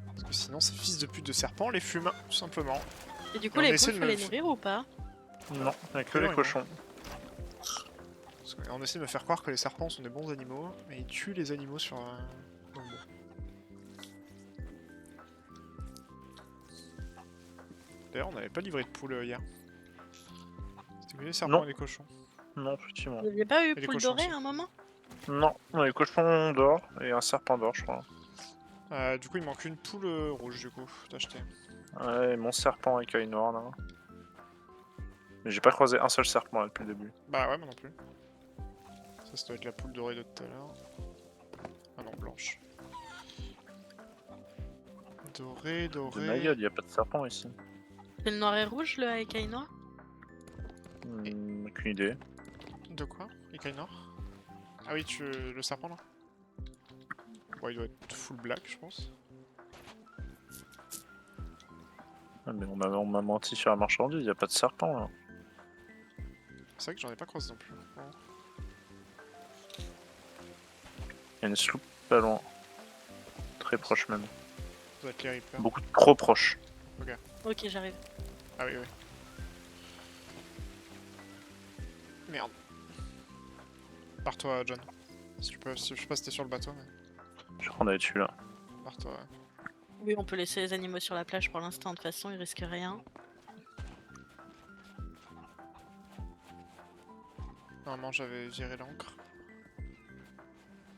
Parce que sinon, ces fils de pute de serpents les fument, tout simplement. Et du coup on les essaie poules de faut me les nourrir ou pas? Non, il y a que Non, les non. cochons. Parce qu'on essaie de me faire croire que les serpents sont des bons animaux, mais ils tuent les animaux sur dans le bois. D'ailleurs, on n'avait pas livré de poules hier. C'était que les serpents Non. et les cochons. Non, effectivement. Vous aviez pas eu Et les poule cochons dorée aussi. à un moment? Non, on a les cochons d'or et un serpent d'or, je crois. Du coup, il manque une poule rouge, du coup, d'acheter. Ouais, et mon serpent avec œil noir là. Mais j'ai pas croisé un seul serpent là, depuis le début. Bah ouais, moi non plus. Ça doit être la poule dorée de tout à l'heure. Ah non, blanche. Dorée, De dorée. ma gueule, y a pas de serpent ici. C'est le noir et rouge le avec œil noir? Aucune idée. De quoi? Écaille noire? Ah oui, le serpent là? Ouais, il doit être full black, je pense. Ah, mais on m'a menti sur la marchandise, y a pas de serpent là. C'est vrai que j'en ai pas croisé non plus. Oh. Y a une sloop pas loin. Très proche même. Ça doit être les Reapers. Beaucoup trop proche. Ok j'arrive. Ah oui, oui. Merde. Pars-toi, John. Si tu peux, je sais pas si t'es sur le bateau, mais. Je crois qu'on avait dessus là. Pars-toi, ouais. Oui on peut laisser les animaux sur la plage pour l'instant, de toute façon ils risquent rien. Normalement, j'avais viré l'encre.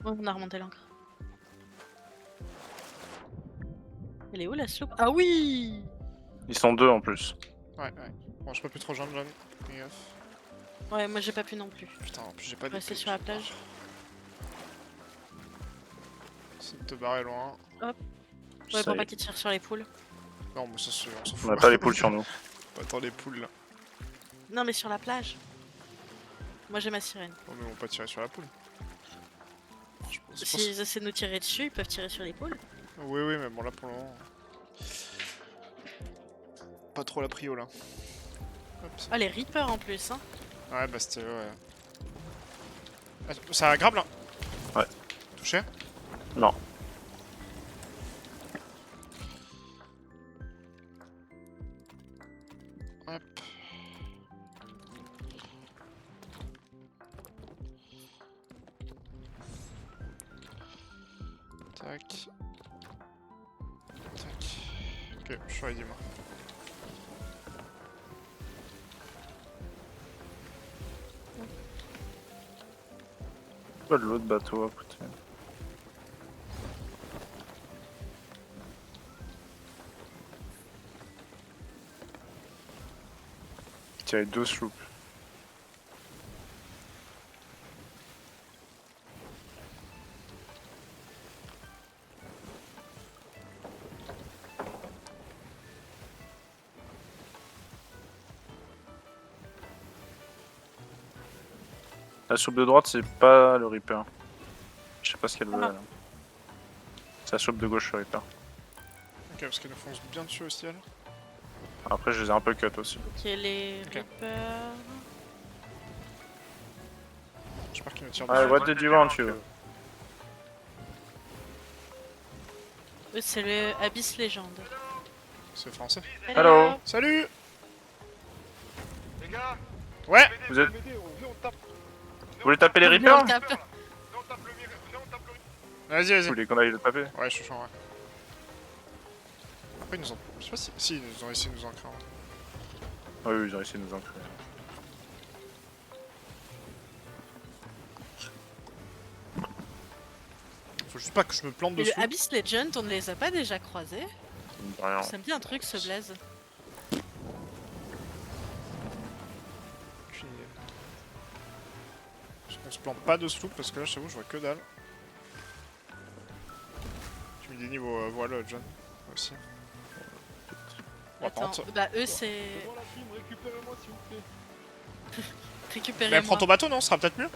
Ouais, on a remonté l'ancre. Elle est où la sloop? Ah oui! Ils sont deux en plus. Ouais, ouais. Bon, je peux plus te rejoindre, John. Fais gaffe. Ouais moi j'ai pas pu non plus. Putain, en plus, j'ai pas de. Rester sur la plage. Essaye de te barrer loin. Ouais Ça pour y pas est. qu'ils tirent sur les poules. Non, mais ça, on s'en On fout. a pas les poules sur nous. Attends, les poules là. Non mais sur la plage. Moi j'ai ma sirène. Oh, mais on va pas tirer sur la poule. Je pense S'ils essaient de nous tirer dessus, ils peuvent tirer sur les poules. Oui, oui, mais bon, là pour le moment. Pas trop la prio là. Hop. Oh, les Reapers en plus, hein. Ouais, bah c'était. Ouais. Ah, ça grave là. Ouais. Touché. Non. Hop. Tac. Tac. Ok, je suis ready moi. Pas de l'autre bateau à côté. Il y avait 2 sloops. La soupe de droite, c'est pas le Reaper. Je sais pas ce qu'elle veut. Ah. Elle. C'est la soupe de gauche, le Reaper. Ok, parce qu'elle nous fonce bien dessus aussi elle. Après, je les ai un peu cut aussi. Ok, les Ok. Reapers. J'espère qu'il nous tire Ouais, dessus. what did you want, you? Eux, c'est le Abyss Légende. C'est français. Hello. Salut. Les gars, Ouais. Vous êtes... venez, on tape. Vous voulez taper les Venez, on Reapers? tape. On tape le mire, on tape le Vas-y, Vous vas-y. voulez qu'on aille le taper? Ouais, je suis chaud, ouais. Après, ils nous ont. Je sais pas si. Si, ils nous ont essayé de nous ancrer. Ouais. Oui, ils ont essayé de nous inclure. Faut juste pas que je me plante Et dessus. le Abyss Legend, on ne les a pas déjà croisés? Rien. Ça me dit un truc, ce blaze. Aucune idée. On se plante pas de sloop parce que là, je t'avoue, je vois que dalle. Tu mets des niveaux voile, John. Aussi. Bon, Attends, pente. bah eux, c'est... Moi la team, récupérez-moi s'il vous plaît. Mais Récupérez-moi. prends ton bateau, non? Ce sera peut-être mieux.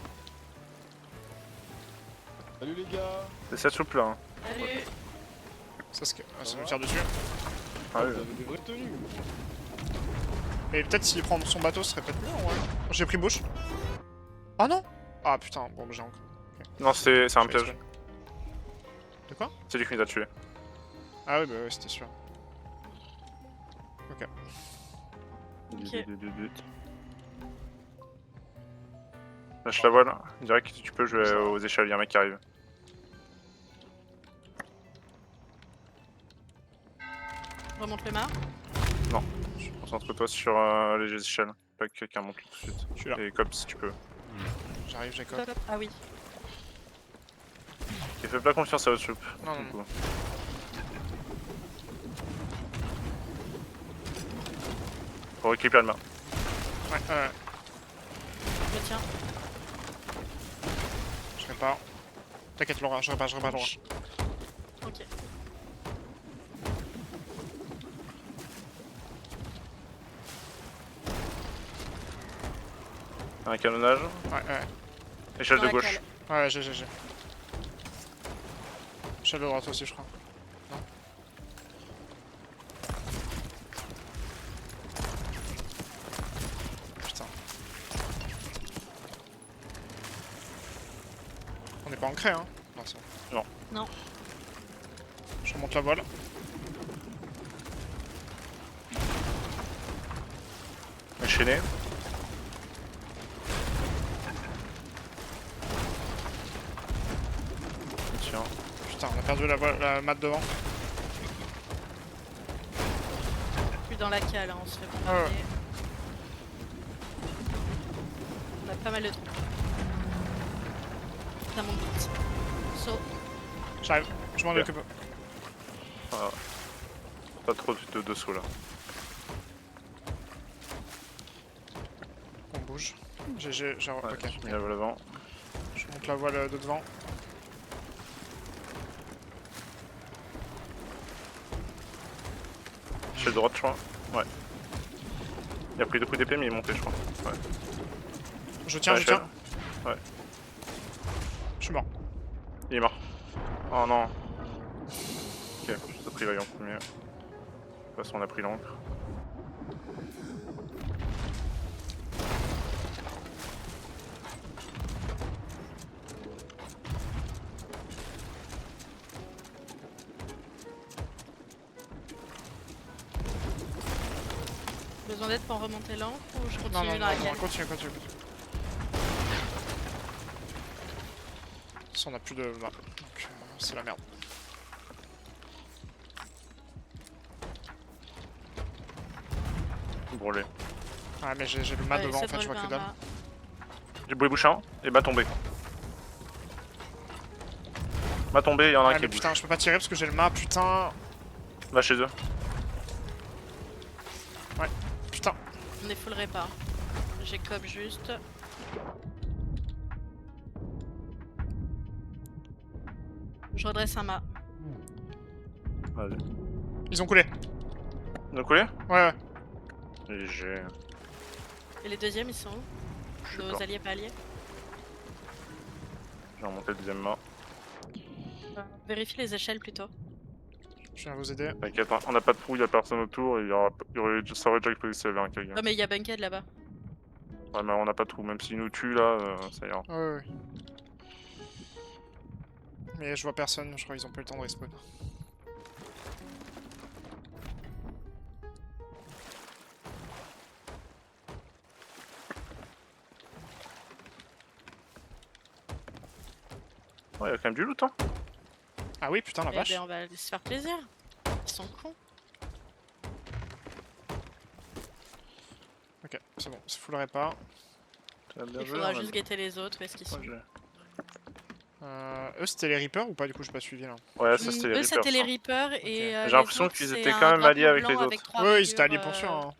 Salut les gars. C'est cette soupe là. Hein. Salut. Ça, ça nous tire dessus. Ah, oui. Vous avez des vraies tenues. Et peut-être s'il prend son bateau, ce serait peut-être mieux, ouais. J'ai pris bouche. Ah non! Ah putain, bon, bah, j'ai encore. Non, c'est un Je fais piège. exprès. De quoi? C'est lui qui nous a tués. Ah oui, bah ouais, c'était sûr. Ok. Ok. Lâche la voile. Direct, tu peux jouer aux échelles, il y a un mec qui arrive. Remonte le mât. Concentre-toi sur les échelles. Pas que quelqu'un monte tout de suite. Je suis là. Et cop si tu peux. J'arrive, Jacob. Ah oui. Et fais pas confiance à votre soupe. Non, non, du coup. Faut récupérer le main. Ouais, Je tiens. je répare. T'inquiète, Laura, je répare, Laura. Ok. Un canonnage. Ouais. Échelle Dans de la gauche. cale. Ouais, j'ai. Échelle de droite aussi, je crois. Non? Putain. On n'est pas ancré, hein? Non, c'est bon. Non. Non. Je remonte la voile. Enchaîné. Tiens. Putain, on a perdu la mat devant. Plus dans la cale, hein, on se fait Ah ouais. bombarder. On a pas mal de trucs. Ça monte vite. Saut. J'arrive, je m'en Ouais. occupe. Voilà. Pas trop de dessous là. On bouge. J'ai. Ouais, Ok. je mets la voile avant. Je monte la voile de devant. Échelle droite, je crois. Ouais. Il a pris 2 coups d'épée, mais il est monté, je crois. Ouais. Je tiens, Ouais, je tiens. Ouais. Je suis mort. Il est mort. Oh non. j'ai pris l'œil en premier. De toute façon, on a pris l'encre. Besoin d'aide pour remonter l'encre ou je continue Non, non, dans non, la non, galère? continue. De toute façon, on a plus de map, donc c'est la merde. Brûlé. Ah, mais j'ai le mat Ouais, devant, en essaie de fait, je vois relever que un dalle. mât. J'ai boué bouchard et m'a tombé. M'a tombé, il y en a un Ah, qui mais est putain, bouché. je peux pas tirer parce que j'ai le mat, putain. Va chez eux. Putain. On est full répar. J'ai cop juste. Je redresse un mât. Vas-y. Ils ont coulé. On a coulé? Ouais. Et j'ai. Et les deuxièmes, ils sont où? Je sais Nos pas. alliés pas alliés? J'ai remonté le deuxième mât. Vérifie les échelles plutôt. Je viens vous aider. T'inquiète, hein, on n'a pas de trou, il y a personne autour, ça aurait déjà explosé s'il y avait un quelqu'un. Oh mais il y a Bunkhead là-bas. Ouais, mais on n'a pas de trou, même s'il nous tue là, ça ira. Ouais. Mais je vois personne, je crois qu'ils ont pas eu le temps de respawn. Ouais, il y a quand même du loot, hein. Ah oui, putain, la Eh vache. ben, on va se faire plaisir. Ils sont cons. Ok, c'est bon, c'est full répar. Ça va bien Il joué, faudra on a- juste guetter les autres. Où est-ce qu'ils sont? Ouais, Eux, c'était les Reapers ou pas? Du coup, j'ai pas suivi là. ouais, ça c'était les Eux Reapers, c'était les ça. Reapers et J'ai les l'impression autres, qu'ils c'est étaient un quand même alliés drapeau avec les blanc autres. trois Ouais, ils étaient rayures, alliés pour sûr. Hein.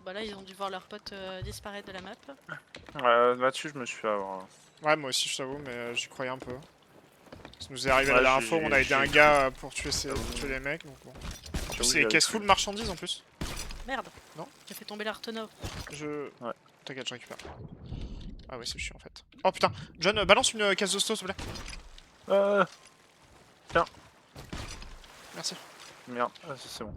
Bah là ils ont dû voir leur pote disparaître de la map. Là-dessus, je me suis fait avoir. Ouais, moi aussi, je t'avoue, mais j'y croyais un peu. Ça nous est arrivé Ouais, la dernière j'ai- fois, on a aidé un j'ai- gars pour tuer les mecs, donc bon. J'avoue, C'est j'y caisse avais full cru. marchandises en plus. Merde. Non. J'ai fait tomber l'Artenaut. Ouais. T'inquiète, je récupère. Ah ouais, c'est chiant en fait. Oh putain, John, balance une caisse d'hosto s'il te plaît. Merci. Merde, c'est bon.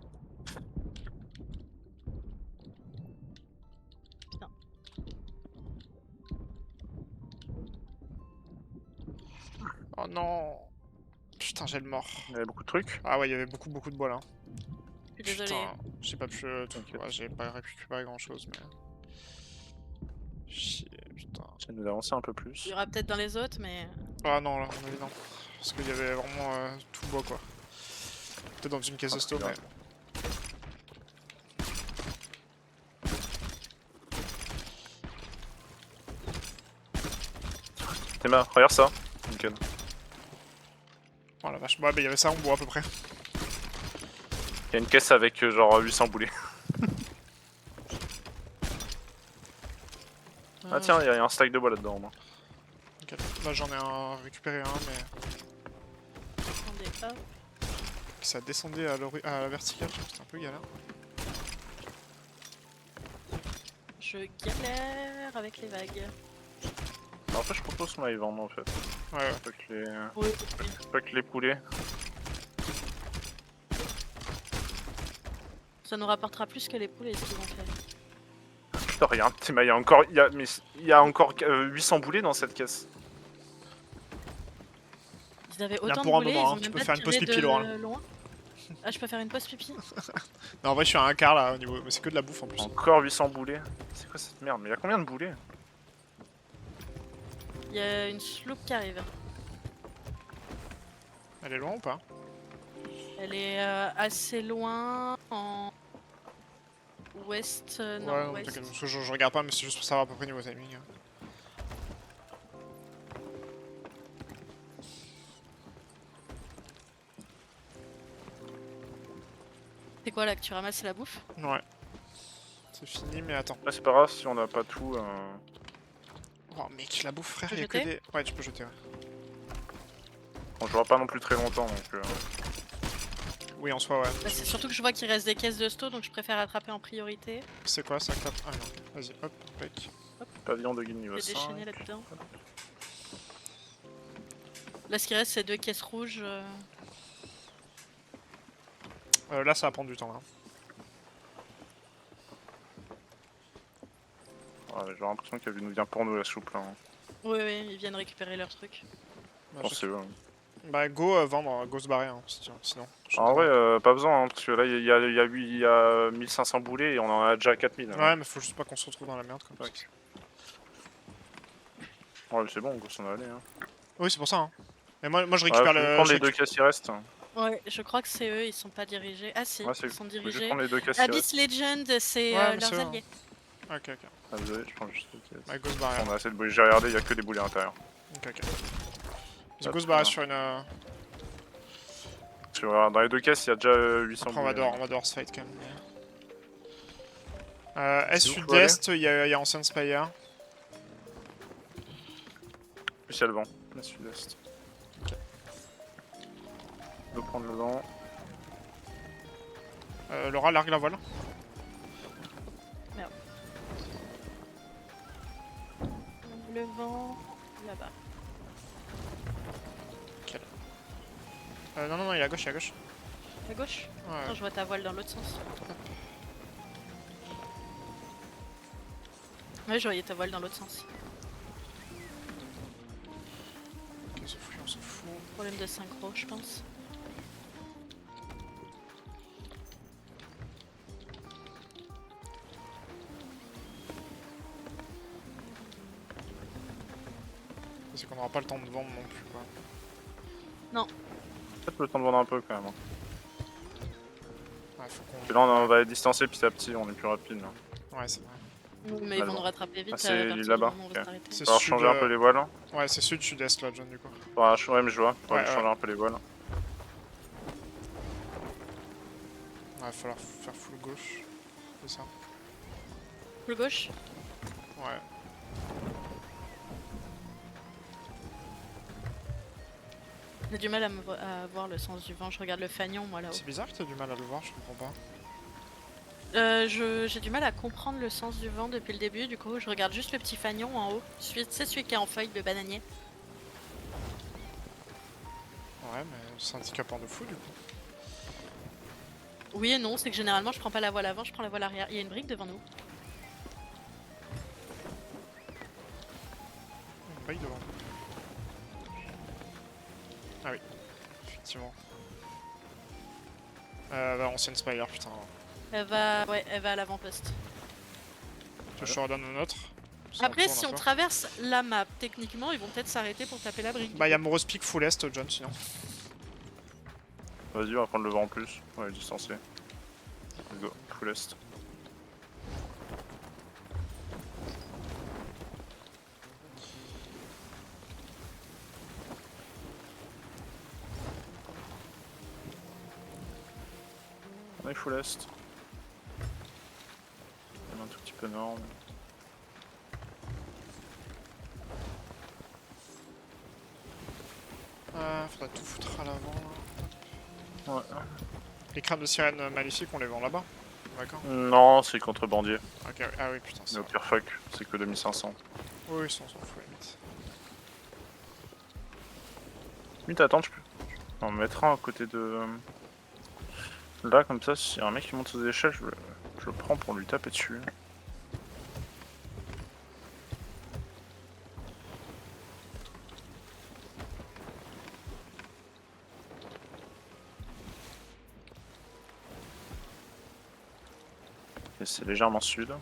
Oh non. Putain, j'ai le mort. Il y avait beaucoup de trucs. Ah ouais, il y avait beaucoup de bois là. Je suis désolé. Putain, j'ai pas pu. T'inquiète. Ouais, j'ai pas récupéré grand chose, mais. Chier, putain. Ça nous avancer un peu Il plus. y aura peut-être dans les autres, mais Ah non, là, à mon avis, non. Parce qu'il y avait vraiment tout le bois quoi. Peut-être dans une caisse Ah, d'hosto, c'est mais. Théma, regarde ça. Nickel. Oh la vache, ouais, bah il y avait ça en bois à peu près. Il y a une caisse avec genre 800 boulets. Ah tiens, il y a un stack de bois là-dedans au moins. Ok, bah j'en ai récupéré un, mais attendez pas. ça descendait à la verticale, c'était un peu galère. Je galère avec les vagues. Alors, après, je propose qu'on aille vendre en fait. Ouais. Oui. Pas que les poulets. Ça nous rapportera plus que les poules et ce qu'ils vont faire. Putain, regarde, Théma, il y a encore 800 boulets dans cette caisse. Ils avaient Il y en a autant pour un de boulets, moment, ils hein. ont Tu même peux pas faire une pause tiré pipi, de Laurent. loin. Ah, je peux faire une pause pipi? Non, en vrai, je suis à un quart là au niveau. Mais c'est que de la bouffe en plus. Encore 800 boulets. C'est quoi cette merde? Mais il y a combien de boulets? Il y a une sloop qui arrive. Elle est loin ou pas? Elle est assez loin en ouest, Ouais, non, nord-ouest. t'inquiète, parce que je regarde pas, mais c'est juste pour savoir à peu près niveau timing. C'est quoi là que tu ramasses la bouffe? Ouais. C'est fini, mais attends. Là, c'est pas grave si on n'a pas tout. Oh mec, la bouffe, frère, peux il y a que jeter des. Ouais, tu peux jeter, ouais. On jouera pas non plus très longtemps donc. Oui, en soi, ouais. Bah, c'est surtout que je vois qu'il reste des caisses de sto, donc je préfère attraper en priorité. C'est quoi ça que t'as. Ah non, vas-y, hop, pec. Pavillon de guide niveau J'ai 5. déchaîné là-dedans. Là, ce qui reste, c'est deux caisses rouges. Là, ça va prendre du temps là. Ouais, j'ai l'impression qu'elle nous vient pour nous la soupe là. Hein. Oui, oui, ils viennent récupérer leur truc. Bah, Je pense que c'est eux. Hein. bah go vendre, go se barrer hein, sinon. En vrai, pas besoin, hein, parce que là, il y a 1500 boulets et on en a déjà 4000. Hein. Ouais, mais faut juste pas qu'on se retrouve dans la merde comme Ouais. ça. Ouais, c'est bon, on peut s'en aller. Hein. Oui, c'est pour ça. Hein. Mais moi je Ouais, récupère faut le. prendre je les deux récupère- caisses qui restent. Ouais, je crois que c'est eux, ils sont pas dirigés. Ah si, Ouais, ils sont faut juste dirigés. prendre les deux caisses qui restent. Abyss Legend, c'est Ouais, mais c'est leurs eux, hein. alliés. Ok, ok. Ah, désolé, je prends juste les caisses. Bah, go se barrer. On a assez de boulets. J'ai regardé, il y a que des boulets à l'intérieur. Ok, ok. Hop, Go se barrer voilà. sur une. Parce que dans les deux caisses, il y a déjà 800 Après, boulets. on va devoir se fight quand même. Est C'est où, faut sud-est, il y a Ancient Spire. Plus il y a le vent, la sud-est. Ok. On peut prendre le vent. Laura, largue la voile. Le vent, là-bas. Non, il est à gauche, il est à gauche. À gauche? Ouais. Attends, je vois ta voile dans l'autre sens. Ouais, je voyais ta voile dans l'autre sens. Ok, on s'en fout. Problème de synchro, je pense. C'est qu'on aura pas le temps de vendre non plus, quoi. Peut-être le temps de vendre un peu quand même. Hein. Ouais, faut qu'on. Et là, on va être distancé petit à petit, on est plus rapide. Là. Ouais, c'est vrai. Mais ils vont nous rattraper vite. Ah, c'est à partir du là-bas, moment où on ok. va s'arrêter. C'est On va changer un peu les voiles. Hein. Ouais, c'est sud-sud-est là, John, du coup. Ouais, mais je vois. On va Ouais, changer un peu les voiles. Ouais, il va falloir faire full gauche. C'est ça. Full gauche? Ouais. J'ai du mal à voir le sens du vent. Je regarde le fanion, moi, là-haut. C'est bizarre que t'as du mal à le voir, je comprends pas. J'ai du mal à comprendre le sens du vent depuis le début. Du coup, je regarde juste le petit fanion en haut. C'est celui qui est en feuille, le bananier. Ouais, mais c'est handicapant de fou, du coup. Oui et non, c'est que généralement, je prends pas la voile avant, je prends la voile arrière. Il y a une brique devant nous. Une baille devant. Ah oui, effectivement. Bah, ancienne Spire, putain. Elle va à l'avant-poste. Je te redonne un autre. Après, si on traverse la map, techniquement, ils vont peut-être s'arrêter pour taper la brique. Bah, y'a Moros Peak full est, John, sinon. Vas-y, on va prendre le vent en plus. On va être distancé. Let's go, full est. On est full est. Même un tout petit peu nord. Faudrait tout foutre à l'avant, là. Ouais. Les crânes de sirène maléfiques, on les vend là-bas. D'accord. Non, c'est contrebandier. Ok, ah oui, putain, c'est Mais au vrai. pire fuck, c'est que 2500. Oui, ça, on s'en fout, limite. Limite, attends, je peux. On mettra à côté de. Là, comme ça, s'il y a un mec qui monte aux échelles, je le prends pour lui taper dessus. Et c'est légèrement sud.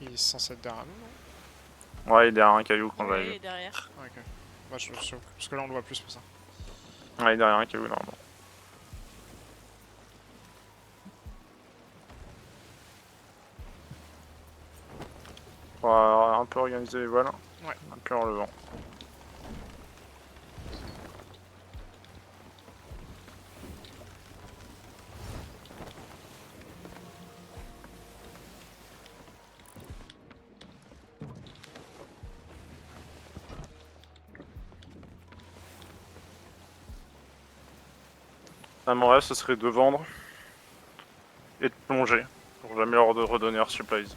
Il est censé être derrière nous, non? Ouais, il est derrière un caillou quand Oui, j'arrive. derrière. Ah, ok. Bah, parce que là, on le voit plus pour ça. Ouais, il est derrière un caillou normalement. On va un peu organiser les voiles. Ouais. Un peu en levant. À mon rêve, ce serait de vendre et de plonger pour jamais leur redonner leurs supplies.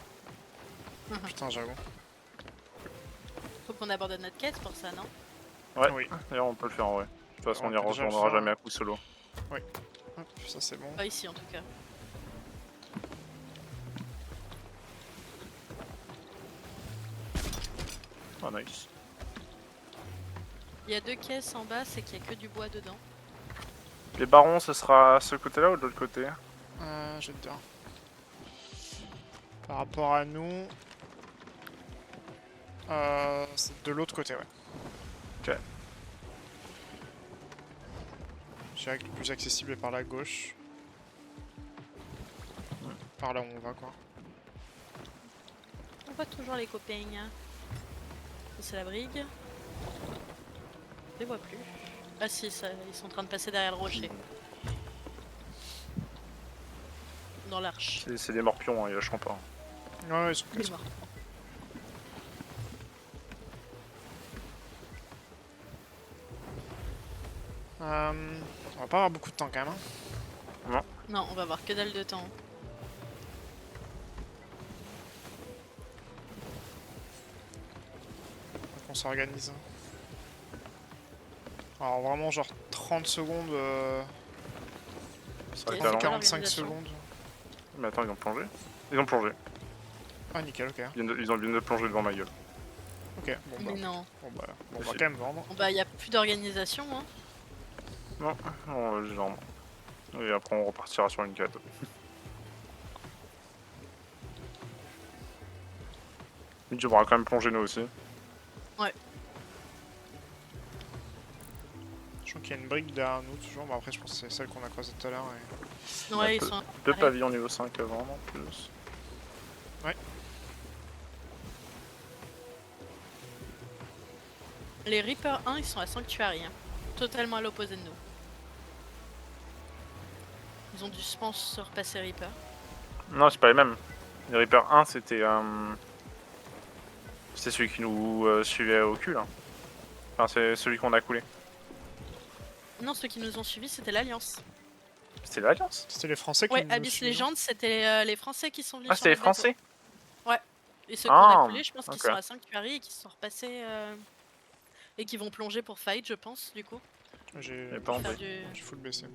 Putain, j'avoue. Faut qu'on abandonne notre quête pour ça, non? Ouais, Oui. d'ailleurs on peut le faire en vrai. façon, on y peut déjà le retournera faire. jamais à coup solo. Hop, ça c'est bon. Pas ici en tout cas. Ah, nice. Il y a 2 caisses en bas, c'est qu'il y a que du bois dedans. Les barons, ce sera à ce côté-là ou de l'autre côté? Je vais te dire. Par rapport à nous... c'est de l'autre côté, ouais. Ok. Je dirais que le plus accessible est par la gauche. Par là où on va, quoi. On voit toujours les copains. Ça, c'est la brigue. Je les vois plus. Ah si, ça, ils sont en train de passer derrière le rocher. Dans l'arche. C'est des morpions, hein, ils lâcheront pas. Ouais, ils sont Il est mort. On va pas avoir beaucoup de temps quand même. Hein. Non, on va avoir que dalle de temps. Donc on s'organise. Alors vraiment genre 30 secondes, Ça va Ok, être c'est long. quoi 45 l'organisation secondes. Mais attends, ils ont plongé? Ils ont plongé. Ah nickel, ok. Ils viennent de plonger devant ma gueule. Ok, bon bah, Mais non. on va quand même vendre. Bon bah, y a plus d'organisation, hein. Non, on va genre. Et après, on repartira sur une quête. Mais tu pourras quand même plonger nous aussi. Je crois qu'il y a une brique derrière nous toujours, mais après je pense que c'est celle qu'on a croisée tout à l'heure. Et... Ouais, ils deux sont. deux pareil. pavillons niveau 5 avant en plus. Les Reaper 1, ils sont à Sanctuary. Hein. Totalement à l'opposé de nous. Ils ont dû, je pense, se repasser Reaper. Non, c'est pas les mêmes. Les Reaper 1, c'était. C'était celui qui nous suivait au cul là. Enfin, c'est celui qu'on a coulé. Non, ceux qui nous ont suivis, c'était l'Alliance. C'était l'Alliance? C'était les Français qui Ouais, nous Abyss suivaient. Legends, c'était les Français qui sont venus Ah, sur c'était les notre bateau. Français? Et ceux qu'on a Ah, coulés, je pense qu'ils ok. sont à Sanctuary et qui se sont repassés. Et qui vont plonger pour fight, je pense, du coup. J'ai Mais pas en Faire vrai. du... full baissé.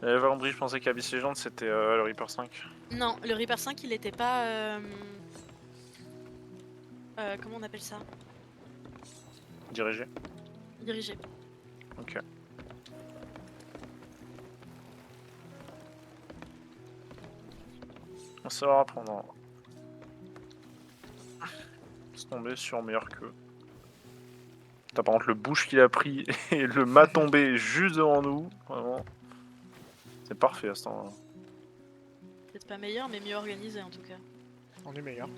Et Valandry, je pensais qu'Abyss Legends c'était le Reaper 5. Non, le Reaper 5, il était pas. Comment on appelle ça? Dirigé. Dirigé. Ok. On saura apprendre. Se tomber sur meilleur que. T'as par contre le bouche qu'il a pris et le mât tombé juste devant nous. Vraiment. C'est parfait à ce temps-là. Peut-être pas meilleur, mais mieux organisé en tout cas. On est meilleur.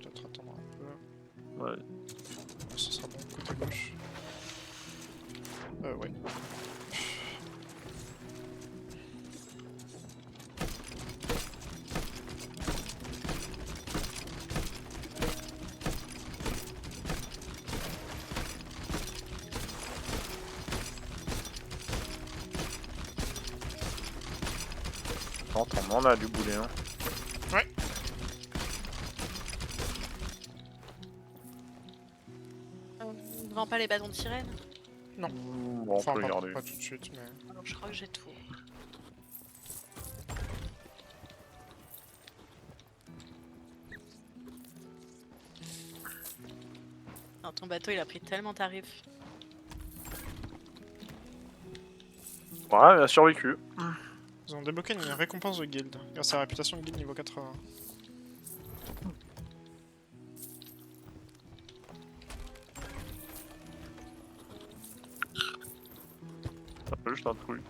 Peut-être attendre un peu. Ouais. Ce sera bon, côté gauche. Ouais. On en a du boulet. Hein. On vend pas les bâtons de sirène? Non. Bon, on Enfin, peut pas, regarder. pas tout de suite, mais... Alors, je crois que j'ai tout. Non, ton bateau il a pris tellement tarif. Ouais, il a survécu. Ils ont débloqué une récompense de guild, grâce à la réputation de guild niveau 80. C'est juste un truc.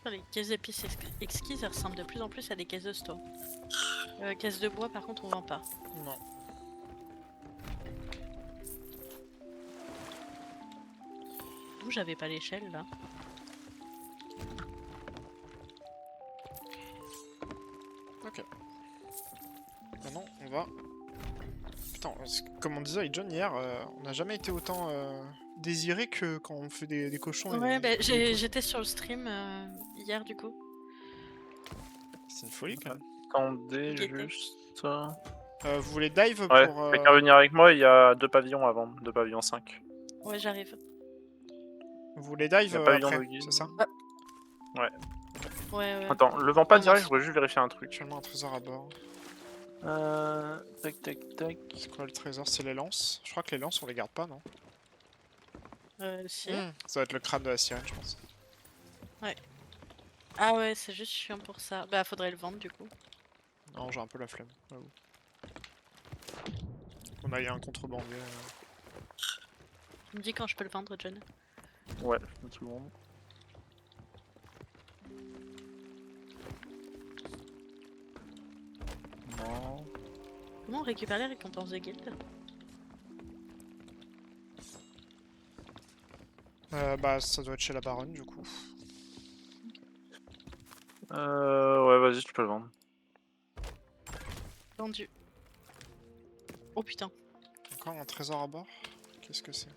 Les caisses d'épices exquises, elles ressemblent de plus en plus à des caisses de store. Caisses de bois, par contre, on vend pas. Non. Où j'avais pas l'échelle là. Ok. Maintenant, on va... Putain, comme on disait avec John hier, on n'a jamais été autant désiré que quand on fait des cochons et Ouais, bah, des poules. j'étais sur le stream hier du coup. C'est une folie quand même. Attendez Gaieté. juste. Vous voulez dive Ouais, pour... quelqu'un venir avec moi, il y a 2 pavillons à vendre, 2 pavillons 5. Ouais, j'arrive. Vous voulez Il dive y a pavillon après, de guide. c'est ça? Ouais, ouais. Attends, le vends pas Ah, direct, merci. je voudrais juste vérifier un truc. Actuellement un trésor à bord. Tac tac tac. C'est quoi le trésor? C'est les lances? Je crois que les lances on les garde pas, non? Si. Ça va être le crâne de la sirène, je pense. Ah ouais, c'est juste chiant pour ça. Bah, faudrait le vendre du coup. Non, j'ai un peu la flemme, j'avoue. On a eu un contrebandier. Tu me dis quand je peux le vendre, John. Ouais, une seconde. Non. Comment on récupère les récompenses de guild? Bah ça doit être chez la baronne du coup. Ouais, vas-y, tu peux le vendre. Vendu. Oh putain. Encore un trésor à bord? Qu'est-ce que c'est?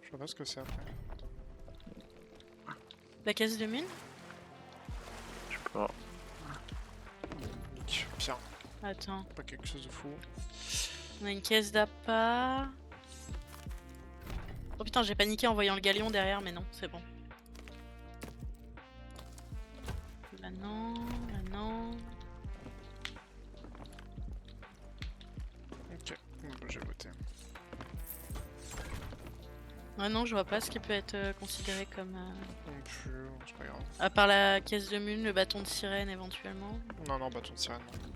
Je sais pas ce que c'est après. La caisse de mine? Je peux pas. Nick, bien, Attends. pas quelque chose de fou. On a une caisse d'appât. Oh putain, j'ai paniqué en voyant le galion derrière, mais non, c'est bon. Là non, là non. Ok, bon, bah, j'ai voté. Ah non, je vois pas ce qui peut être considéré comme... Non plus, c'est pas grave. À part la caisse de mine, le bâton de sirène éventuellement. Non, non, bâton de sirène. Non.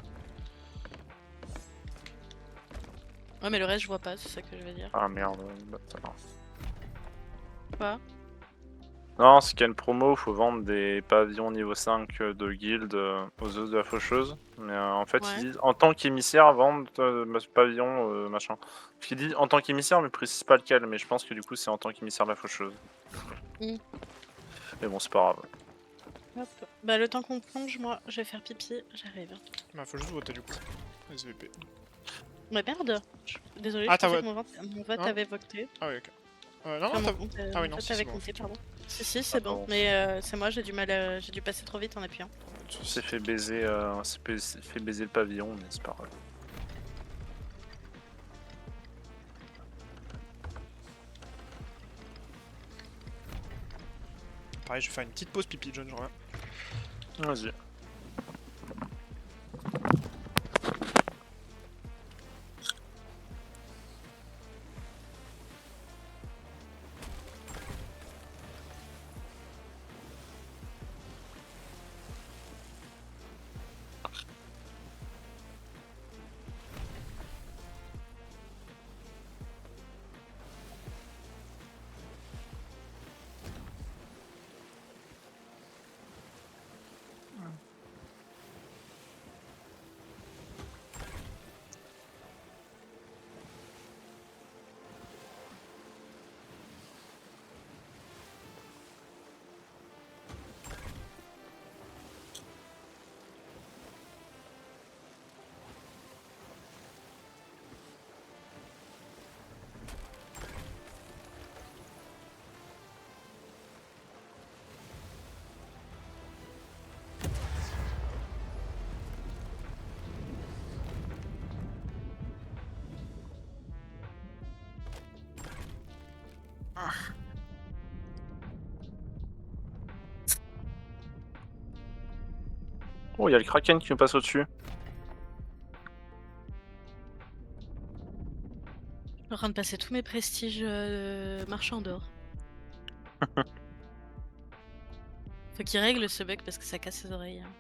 Ouais, mais le reste, je vois pas, c'est ça que je veux dire. Ah merde, bah, ça va. Quoi? Non, c'est qu'il y a une promo, faut vendre des pavillons niveau 5 de guild aux os de la faucheuse. Mais en fait, Ouais. ils disent en tant qu'émissaire, vendre pavillon machin. Il dit en tant qu'émissaire, mais précise pas lequel. Mais je pense que du coup, c'est en tant qu'émissaire de la faucheuse. Mm. Mais bon, c'est pas grave. Hop. Bah, le temps qu'on plonge, moi, je vais faire pipi, j'arrive. Bah, faut juste voter du coup. SVP. Mais merde! Désolée, Ah, je t'as pensais vote. que mon vote Hein avait voté. Ah oui, ok. Non, Enfin, non, t'as... mon vote, Ah oui, mon non, vote si, avait c'est bon, compté, effectivement. pardon. Si, c'est bon, bon. mais c'est moi, j'ai dû passer trop vite en appuyant. On s'est fait baiser, s'est fait baiser le pavillon, mais c'est pas grave. Pareil, je vais faire une petite pause pipi, John, je reviens. Vas-y. Oh, il y a le Kraken qui me passe au-dessus. Je suis en train de passer tous mes prestiges marchands d'or. Faut qu'il règle ce bug parce que ça casse ses oreilles. Hein.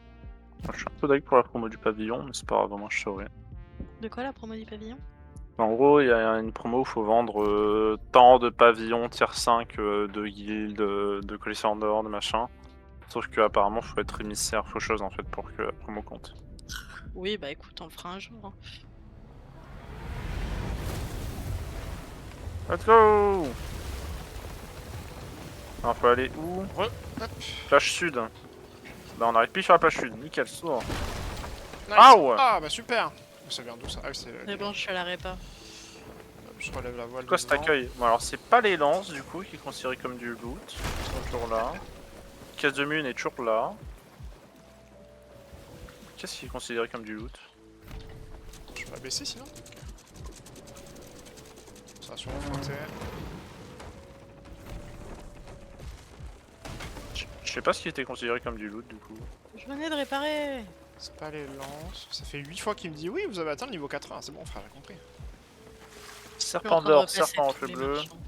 Je suis un peu d'accord pour la promo du pavillon, mais c'est pas grave, moi je saurais. De quoi la promo du pavillon? En gros, il y a une promo où il faut vendre tant de pavillons tier 5 de guild, de collectionneurs d'or, de machin. Sauf que apparemment, faut être émissaire faucheuse en fait pour que la promo compte. Oui, bah écoute, on le fera un jour. Hein. Let's go! Alors, faut aller où? Hop. Plage sud. Bah, on arrive pile sur la plage sud, nickel, sourd. Nice. Ah ouais. Ah bah super. Ça vient d'où ça? Ah oui, c'est... Mais bon, je suis à la répa. Je relève la voile. Quoi de cet devant. accueil? Bon alors c'est pas les lances du coup qui est considéré comme du loot. Ils sont toujours là. Caisse de mune est toujours là. Qu'est-ce qui est considéré comme du loot? Je vais la baisser sinon. Ça va sûrement frotter. Je sais pas ce qui était considéré comme du loot du coup. Je venais de réparer. C'est pas les lances. Ça fait 8 fois qu'il me dit oui, vous avez atteint le niveau 80. C'est bon, frère, j'ai compris. Je suis en Serpent train de d'or, repasser serpent en tous reflet les bleu, marchands.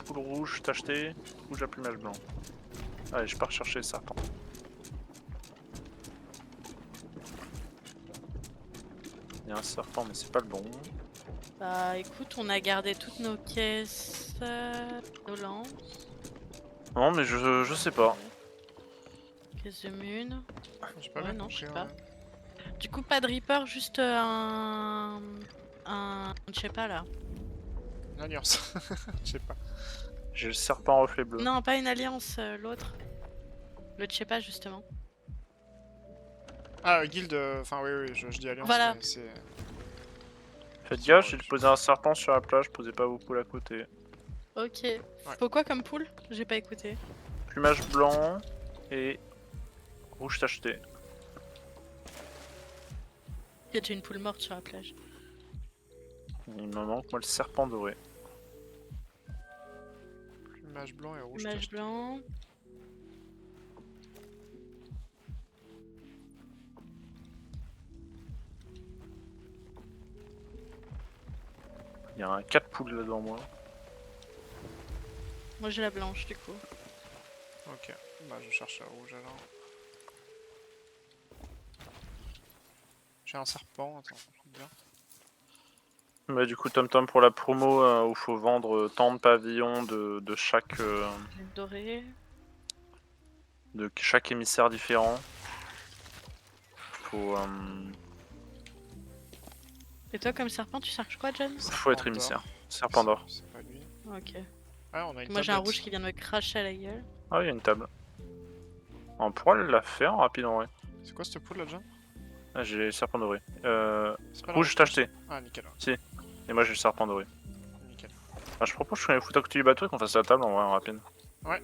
poule rouge, tacheté, rouge à plumage blanc. Allez, je pars chercher le serpent. Il y a un serpent mais c'est pas le bon. Bah écoute, on a gardé toutes nos caisses, nos lances, Non mais je sais pas. caisse de mune. J'ai pas Ouais, bien non, compris, je sais ouais. pas. Du coup, pas de Reaper, juste je sais pas là. Une alliance. Je sais pas. J'ai le serpent en reflet bleu. Non, pas une alliance, l'autre. Le je sais pas justement. Ah, guild. Enfin, oui, oui, je dis alliance, Voilà. mais c'est. Faites gaffe, j'ai posé un serpent sur la plage, posez pas vos poules à côté. Ok. Faut quoi comme poule? J'ai pas écouté. Plumage blanc et rouge tacheté. Il y a déjà une poule morte sur la plage. Il me manque moi le serpent doré. Plumage blanc et rouge. Image tacheté. blanc. Il y a un 4 poules là devant moi. Moi j'ai la blanche du coup. Ok. Bah, je cherche la rouge alors. J'ai un serpent, attends, bien. Bah, du coup, Tom Tom pour la promo où faut vendre tant de pavillons de chaque Doré. émissaire différent. Faut Et toi comme serpent, tu cherches quoi, John? faut être Serpent émissaire. d'or. Serpent d'or. C'est pas lui. Ok. Ah, on a une Moi j'ai un tablette. rouge qui vient de me cracher à la gueule. Ah, il y a une table. On pourra la faire rapidement, ouais. C'est quoi cette poule là, John? Ah, j'ai le serpent doré. C'est pas la Rouge tacheté. Ah, nickel. Et moi j'ai le serpent doré. Nickel. Ah, je propose que je foute à côté du bateau et qu'on fasse la table en vrai en rapide. Ouais.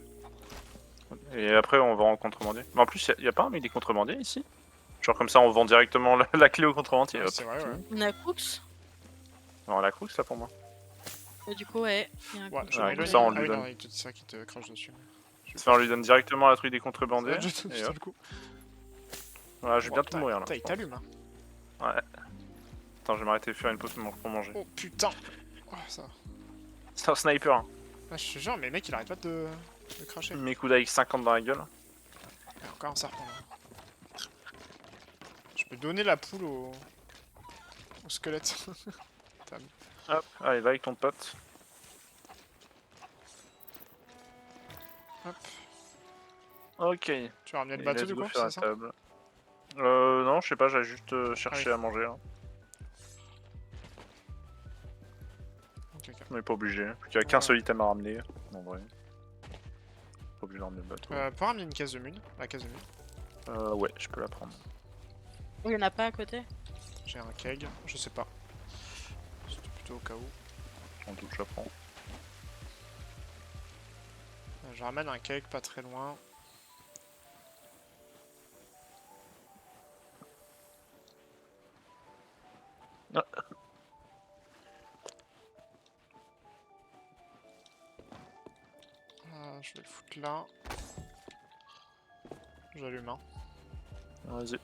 Et après on va en contrebandier. Mais en plus, y a pas un mec des contrebandiers ici? Genre comme ça on vend directement la clé au contrebandier. Ouais, Hop. c'est vrai, ouais. On a Crooks. Alors la croûte ça pour moi. Et du coup, ouais. Il y a un Ouais, Crooks. je Ouais, vais comme m'éloigner. ça, on Ah lui oui, donne. non, c'est ça qui te crache dessus. Ça on lui donne directement la truc des contrebandiers. Ah, je Et putain, hop. le coup. Voilà, je vais Oh, bientôt mourir là. Putain, il t'allume, hein. Ouais. Attends, je vais m'arrêter de faire une pause pour manger. Oh putain. Oh, ça. C'est un sniper. Hein. Ah, je te jure, mais mec, il arrête pas de cracher. Mes coups d'AX 50 dans la gueule. Il y a encore un serpent là. Je peux donner la poule au squelette. Hop, allez, va avec ton pote. Hop. Ok. Tu vas ramener le Et bateau let's du go coup, faire la c'est ça? table. Non, je sais pas, j'ai juste cherché oui. à manger. Hein. Ok, ok. On est pas obligé. Il y a qu'un seul item à ramener. En vrai. Pas obligé de ramener le bateau. Pour ramener une caisse de mine, la caisse de mine. Ouais, je peux la prendre. Oh, il y en a pas à côté? J'ai un keg, je sais pas. C'était plutôt au cas où. Sans doute, je la prends. Je ramène un keg pas très loin. Ah. Je vais le foutre là. J'allume un. Vas-y.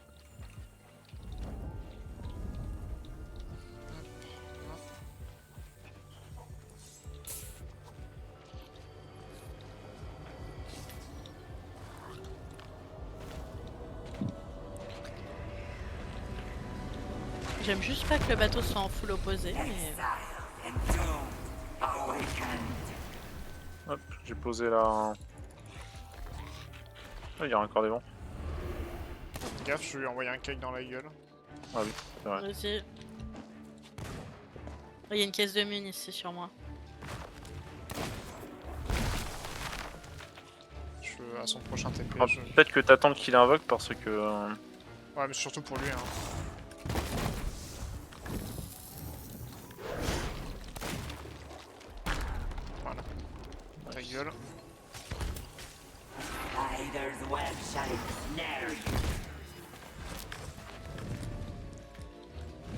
J'aime juste pas que le bateau soit en full opposé, mais... Hop, j'ai posé la... Ah, il y a encore des vents. Gaffe, je lui ai envoyé un cake dans la gueule. Ah oui, c'est vrai. Vas-y. Il y a une caisse de mine ici sur moi. À son prochain TP. Ah, peut-être que t'attends qu'il invoque parce que... Ouais, mais surtout pour lui. Hein. gueule.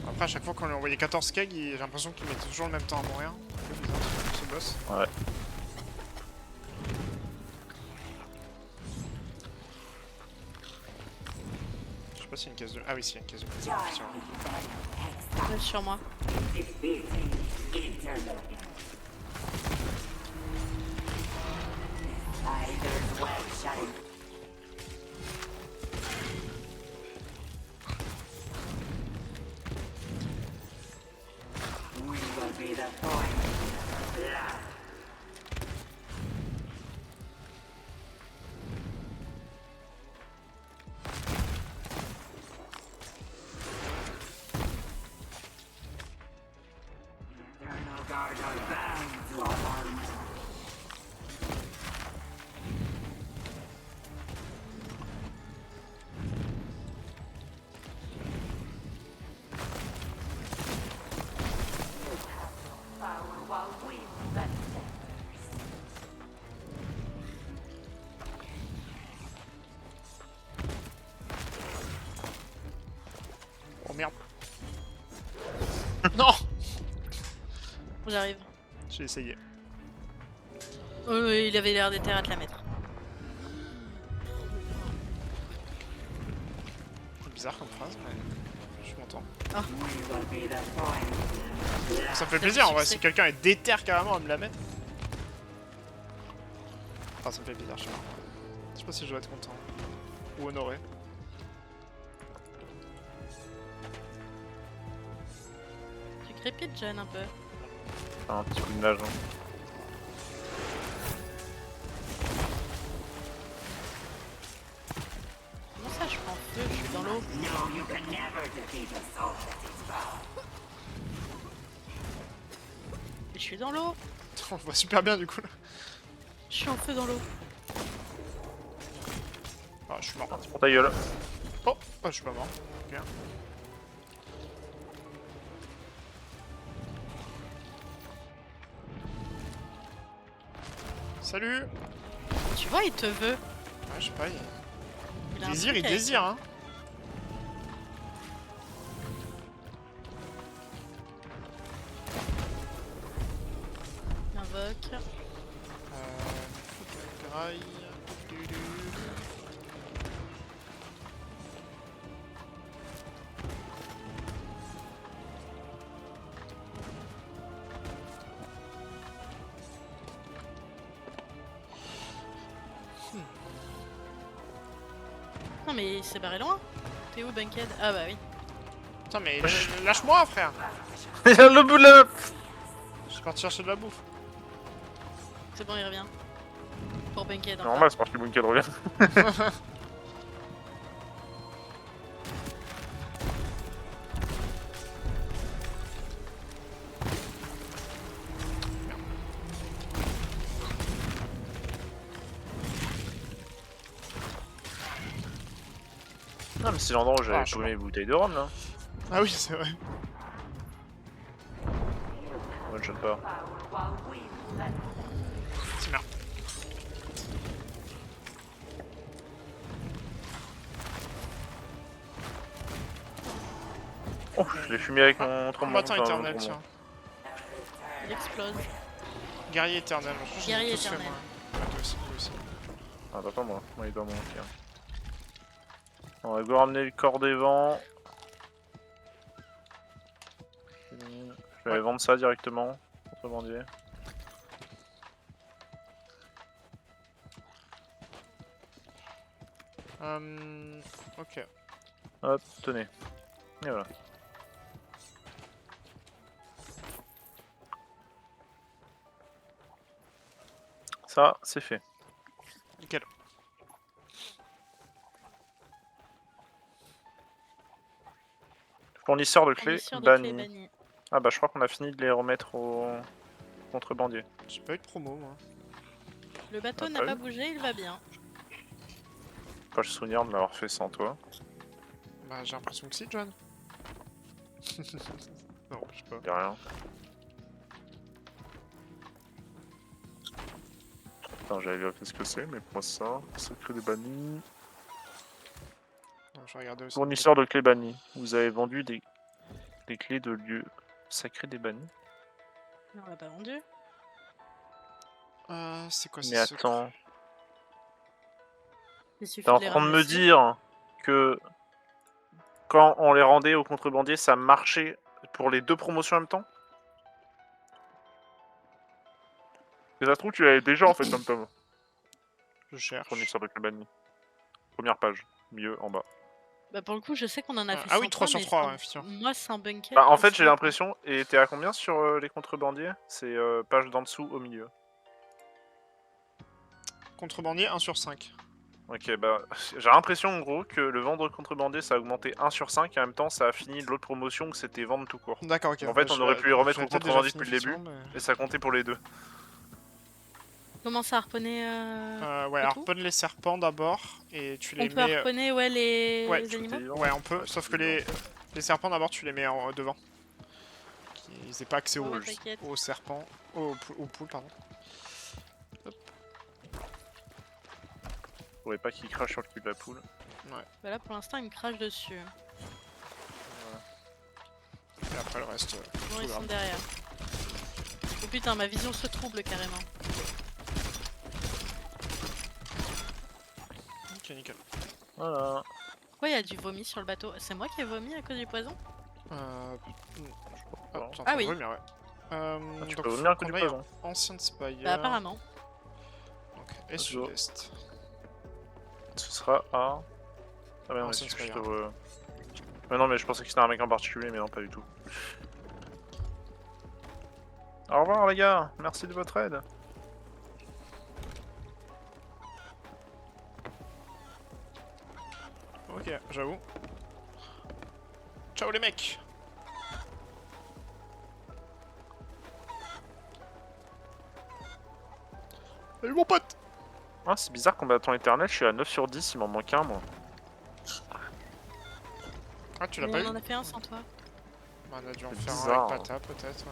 Après, à chaque fois qu'on lui a envoyé 14 kegs, j'ai l'impression qu'il met toujours le même temps à mourir. Un peu bizarre ce boss. Ouais. Je sais pas s'il y a une case de. Ah oui, s'il y a une case de. Ouais, sur moi. Oh merde. Non. J'arrive. J'ai essayé. Il avait l'air d'éterre à te la mettre. C'est bizarre comme phrase, mais je suis content. Ah. Ça me fait plaisir en vrai, si quelqu'un est déter carrément à me la mettre. Enfin, ça me fait plaisir, je sais pas. Je sais pas si je dois être content. Ou honoré. Tu crépites, John, un peu. Un petit coup de nage. Hein. Comment ça, je prends feu, je suis dans l'eau. Et je suis dans l'eau. On le voit super bien du coup là. Je suis en feu dans l'eau. Ah, je suis mort. C'est pour ta gueule. Oh, ah, je suis pas mort. Bien. Salut. Tu vois, il te veut. Ouais, je sais pas, Il a un désire, truc il avec désire, toi. hein. Invoque. Graille. Non mais il s'est barré loin. T'es où, Bankhead? Ah bah oui. Putain, mais lâche-moi, frère. Il y a le bout de la map. Je suis parti chercher de la bouffe. C'est bon, il revient. Pour Bankhead. C'est Enfin. normal, c'est parce que le bunker revient. Non mais c'est l'endroit où j'avais Ah, je paumé les bouteilles de rhum là. Ah oui, c'est vrai. One shot pas. C'est merde. Oh, je l'ai fumé avec mon tremblement. Combattant éternel, tiens. Il explose. Guerrier éternel. Je crois que Guerrier j'ai tous fait, éternel. moi. Ouais, toi aussi, toi aussi. Ah bah pas moi, moi il doit manquer. On va go ramener le corps des vents. Je vais aller vendre ça directement, contrebandier. Ok. Hop, tenez. Et voilà. Ça, c'est fait. Nickel. Fournisseur de clés Fournisseur de clés banni. banni. Ah bah je crois qu'on a fini de les remettre au contrebandier. J'ai pas eu de promo, moi. Le bateau Ah, n'a pas pas vu. bougé, il va bien. Pas le souvenir de m'avoir fait sans toi. Bah, j'ai l'impression que si, John. Non, je sais pas. Y'a rien. Putain, j'avais vérifié ce que c'est, mais pour moi c'est ça. Secret des bannis. Non, je vais regarder aussi. Fournisseur de clés bannies. Vous avez vendu des clés de lieux sacrés des bannis. Non, on l'a pas vendu. C'est quoi Mais ces secrets? attends, Il suffit t'es en de les train de me ramasser. dire que quand on les rendait aux contrebandiers, ça marchait pour les deux promotions en même temps? Et ça se trouve, tu l'avais déjà en fait, Tom. Je cherche. Fournisseur de clés bannies. Première page, mieux en bas. Bah pour le coup, je sais qu'on en a fait Ah oui, 103, 3 sur mais 3, sans- ouais, effectivement. moi sans bunker. Bah, en je fait, sais j'ai pas. l'impression. Et t'es à combien sur les contrebandiers? C'est page d'en dessous au milieu. Contrebandier 1 sur 5. Ok, bah, j'ai l'impression en gros que le vendre contrebandier ça a augmenté 1 sur 5 et en même temps ça a fini de l'autre promotion que c'était vendre tout court. D'accord, ok. En fait, Bah, on je aurait l'ai- pu les remettre je l'ai au peut-être déjà contrebandier fini, depuis le début effectivement, mais- et ça comptait pour les deux. Comment ça harponner Ouais, le tout harponne les serpents d'abord et tu les On peut mets. harponner ouais, les Ouais, animaux. Ouais, on peut, sauf que les serpents d'abord tu les mets devant. Qu'ils aient pas accès Ouais, ouais, t'inquiète. aux serpents. Aux poules, pardon. Faudrait pas qu'il crache sur le cul de la poule. Bah là pour l'instant, il me crache dessus. Et après le reste. Bon, tout ils sont grave. derrière. Oh putain, ma vision se trouble carrément. Ok, nickel. Voilà. Pourquoi il y a du vomi sur le bateau? C'est moi qui ai vomi à cause du poison? T'es en train Ah de oui. vomir, ouais. Ah, tu Donc peux faut vomir un coup qu'on du aille poison. en Ancient Spire. Bah apparemment. Donc, est sud-est. Ce sera à. Ah, mais non, mais Ancient je Spire. te vois. Mais non, mais je pensais que c'était un mec en particulier, mais non, pas du tout. Au revoir les gars, merci de votre aide. Ok, j'avoue. Ciao les mecs. Salut mon pote. Ah, c'est bizarre, combattant éternel, je suis à 9 sur 10, il m'en manque un moi. Ah, tu l'as Mais pas on eu? en a fait un sans toi. Bah, on a dû en C'est faire un bizarre, avec Pata, peut-être, ouais.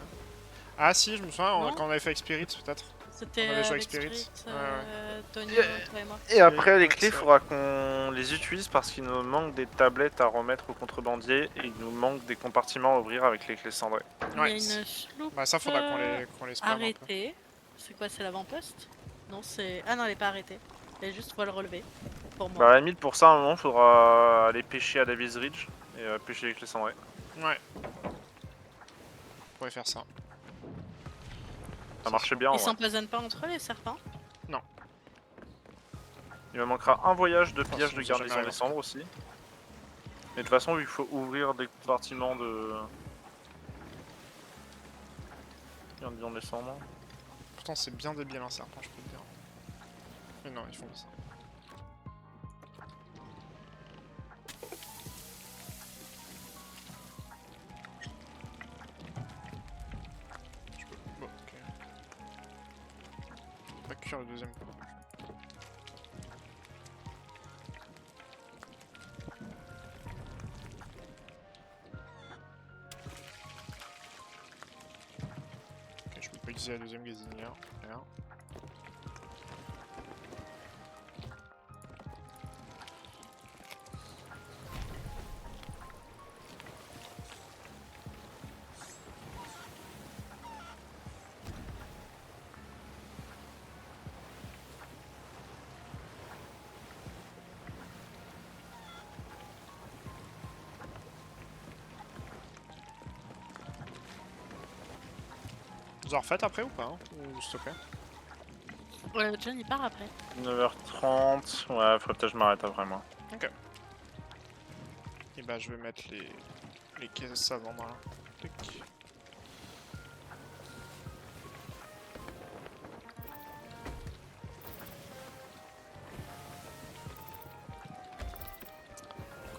Ah si, je me souviens, Non. quand on avait fait avec Spirit, peut-être. C'était On avait joué avec avec Spirit. Spirit, Ouais, Tony, Yeah. toi et moi. Et après, les ouais, clés, c'est il faudra qu'on les utilise parce qu'il nous manque des tablettes à remettre aux contrebandiers et il nous manque des compartiments à ouvrir avec les clés cendrées. Il Ouais, y a c'est- une sloop Bah ça, faudra qu'on les spamme un peu. arrêtée. C'est quoi, c'est l'avant-poste? Non, c'est... Ah non, elle est pas arrêtée. Elle est juste faut le relever. Pour moi. Bah, à la limite, pour ça, à un moment, il faudra aller pêcher à Davis Ridge et pêcher les clés cendrées. Ouais. On pourrait faire ça. Ça marchait bien, en Ils vrai. s'empoisonnent pas entre eux, les serpents? Il me manquera un voyage de pillage ça de nous a jamais garnison arrivé. des cendres aussi. Mais de toute façon, il faut ouvrir des compartiments de garnison des cendres. Pourtant, c'est bien débile un serpent, je peux te dire. Mais non, ils font ça. Je peux... Bon, ok. Pas cuire le deuxième coup. Ok, je peux pas utiliser la deuxième gazinière. Rien. Vous en refaites après ou pas hein? Ou stocker? Ouais, John il part après. 9h30, ouais, faudrait peut-être que je m'arrête après moi. Ok. Et bah je vais mettre les caisses avant là. Tac.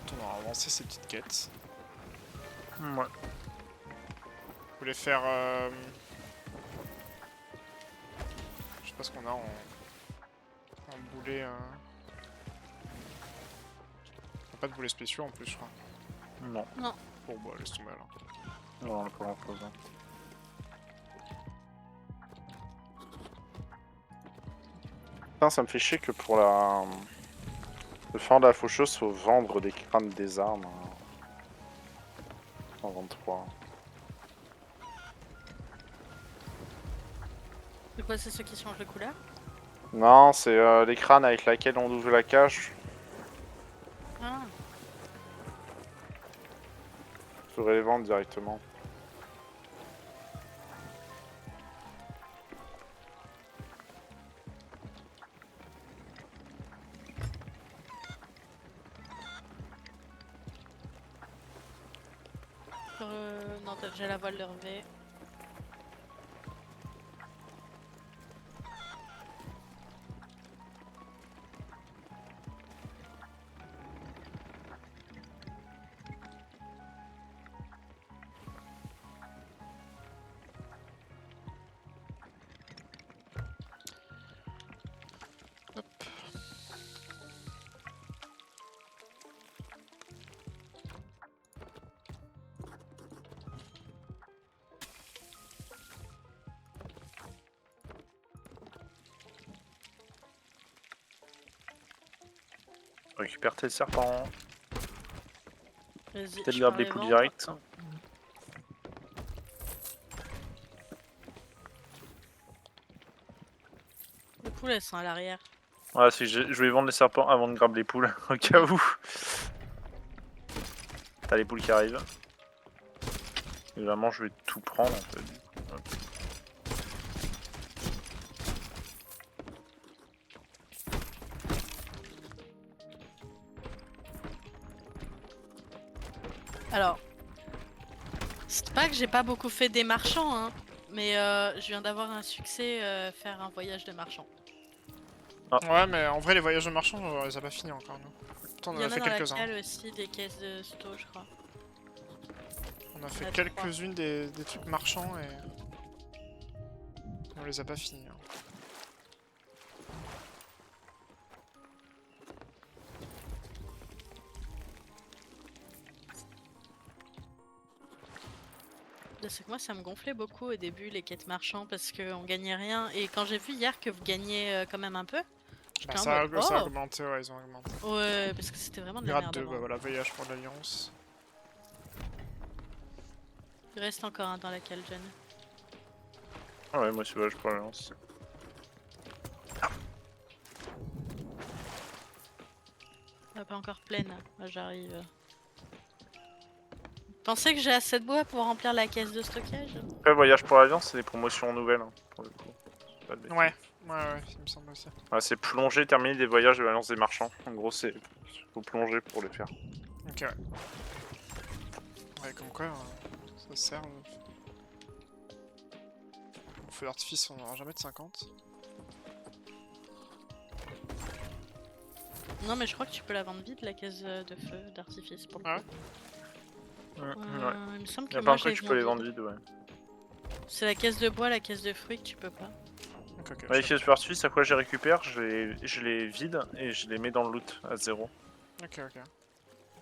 Quand on aura avancé ces petites quêtes. Ouais. Vous voulez faire... Je sais pas ce qu'on a en boulet... On a pas de boulets spéciaux en plus je crois. Non, Bon bah laisse tomber alors. non, pas grand chose. Putain, ça me fait chier que pour la... Le fort de la faucheuse, faut vendre des crânes des armes. En 23. C'est quoi, c'est ceux qui changent de couleur? Non, c'est les crânes avec lesquels on ouvre la cage. Ah, Je pourrais les vendre directement. non, t'as déjà la voile levée. Récupère tes serpents. Vas-y, Peut-être je garde pars les les poules vendre. direct. Les poules, elles sont à l'arrière. Voilà, si je vais vendre les serpents avant de grab les poules, au cas où. T'as les poules qui arrivent. Évidemment, je vais tout prendre en fait. Alors, c'est pas que j'ai pas beaucoup fait des marchands, hein, mais je viens d'avoir un succès, faire un voyage de marchand. Ouais, mais en vrai, les voyages de marchands, on les a pas finis encore, nous. Pourtant, on Il y en a en a fait dans la quelques-uns. cale aussi, des caisses de sto, je crois. On a fait On a quelques-unes des trucs marchands et... on les a pas finis. Hein. C'est que moi, ça me gonflait beaucoup au début, les quêtes marchands, parce qu'on gagnait rien. Et quand j'ai vu hier que vous gagniez quand même un peu, j'étais Bah, en ça, mode ça a oh augmenté, ouais, ils ont augmenté. ouais, parce que c'était vraiment de la Grade merde 2, avant. bah voilà, voyage pour l'Alliance. Il reste encore un dans la cale, John. Ah ouais, moi c'est je prends l'avance. Elle est pas encore pleine, moi j'arrive. Pensez que j'ai assez de bois pour remplir la caisse de stockage? Après, voyage pour l'Alliance, c'est des promotions nouvelles, hein, pour le coup. Pas de bêtises. Ouais, il me semble aussi. Ouais, c'est plonger, terminer des voyages de l'Alliance des marchands. En gros, c'est faut plonger pour les faire. Ok, ouais. Ouais, comme quoi, ça sert. Feu d'artifice, on n'aura jamais de 50. Non, mais je crois que tu peux la vendre vite, la caisse de feu d'artifice pour le Ah coup. Ouais. Il me semble Il que y a moi pas un truc j'ai que tu peux les vendre vite, ouais. C'est la caisse de bois, la caisse de fruits que tu peux pas. Ok, ok. Ouais, les pièces d'artifice, à quoi je les récupère, je les vide et je les mets dans le loot à 0. Ok, ok. Ah,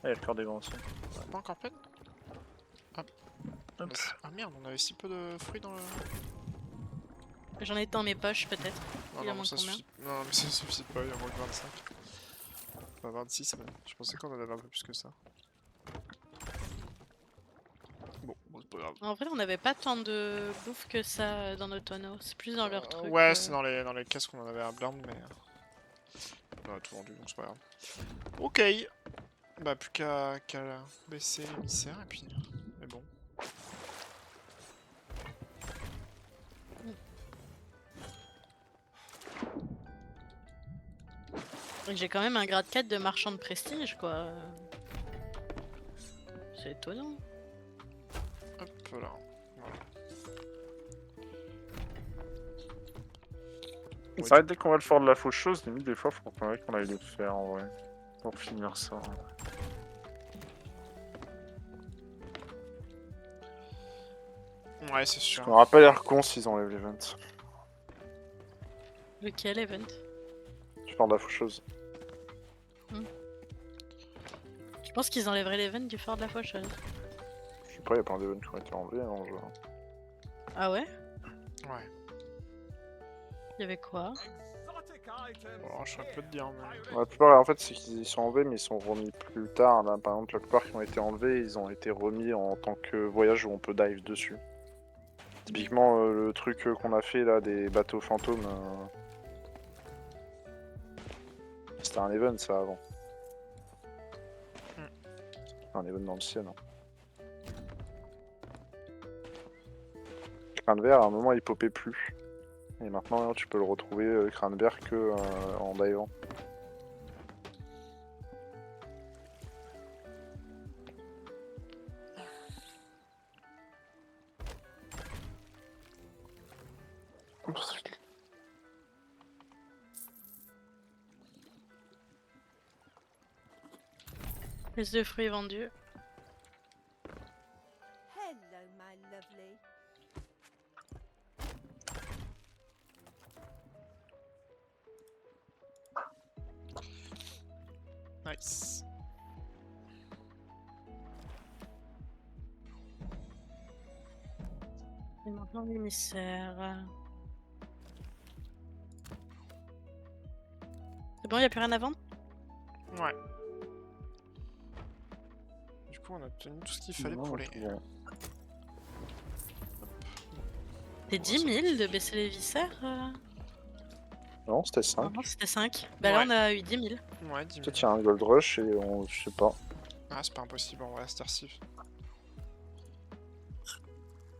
il y a le cœur des vents aussi. Pas encore pleine? Hop. Ah merde, on avait si peu de fruits dans le... J'en ai dans mes poches peut-être. Non, Il en non, manque ça combien? suffit... Non, mais ça suffit pas, il en manque 25. Enfin, 26 même. Je pensais qu'on en avait un peu plus que ça. Bon, c'est pas grave. En vrai, on n'avait pas tant de bouffe que ça dans nos tonneaux. C'est plus dans leur truc. Ouais, c'est dans les caisses qu'on en avait un blind, mais... on a tout vendu, donc c'est pas grave. Ok. Bah, plus qu'à baisser l'émissaire, et puis... Mais bon. J'ai quand même un grade 4 de marchand de prestige, quoi. C'est étonnant. Hop là. Voilà. C'est vrai, dès qu'on va le fort de la faucheuse, limite des fois, faut qu'on aille le faire en vrai. Pour finir ça. Ouais, c'est sûr. On aura pas l'air con s'ils enlèvent l'event. Lequel event? Du fort de la faucheuse. Je pense qu'ils enlèveraient l'event du fort de la faucheuse. Je sais pas, y'a plein d'events qui ont été enlevés en jeu. Ah ouais? Ouais. Il y avait quoi? Bon, je saurais pas te dire, mais... La plupart, en fait, c'est qu'ils sont enlevés, mais ils sont remis plus tard. Là, par exemple, la plupart qui ont été enlevés, ils ont été remis en tant que voyage où on peut dive dessus. Typiquement, le truc qu'on a fait là, des bateaux fantômes, c'était un event ça avant. Un event dans le ciel. Hein. Crâne vert, à un moment, il popait plus. Et maintenant, tu peux le retrouver crâne vert que en divant. Les deux fruits vendus. Hello, my lovely. Nice. Et maintenant l'émissaire. C'est bon, y a plus rien à vendre? Ouais. Du coup, on a obtenu tout ce qu'il fallait pour les... Bon. C'est 10 000 de baisser les viscères Non, c'était 5. Non, c'était 5. Bah Ouais. là, on a eu 10 000. Ouais, 10 000. Peut-être qu'il y a un gold rush et on... je sais pas. Ah, c'est pas impossible en vrai, cette heure-ci.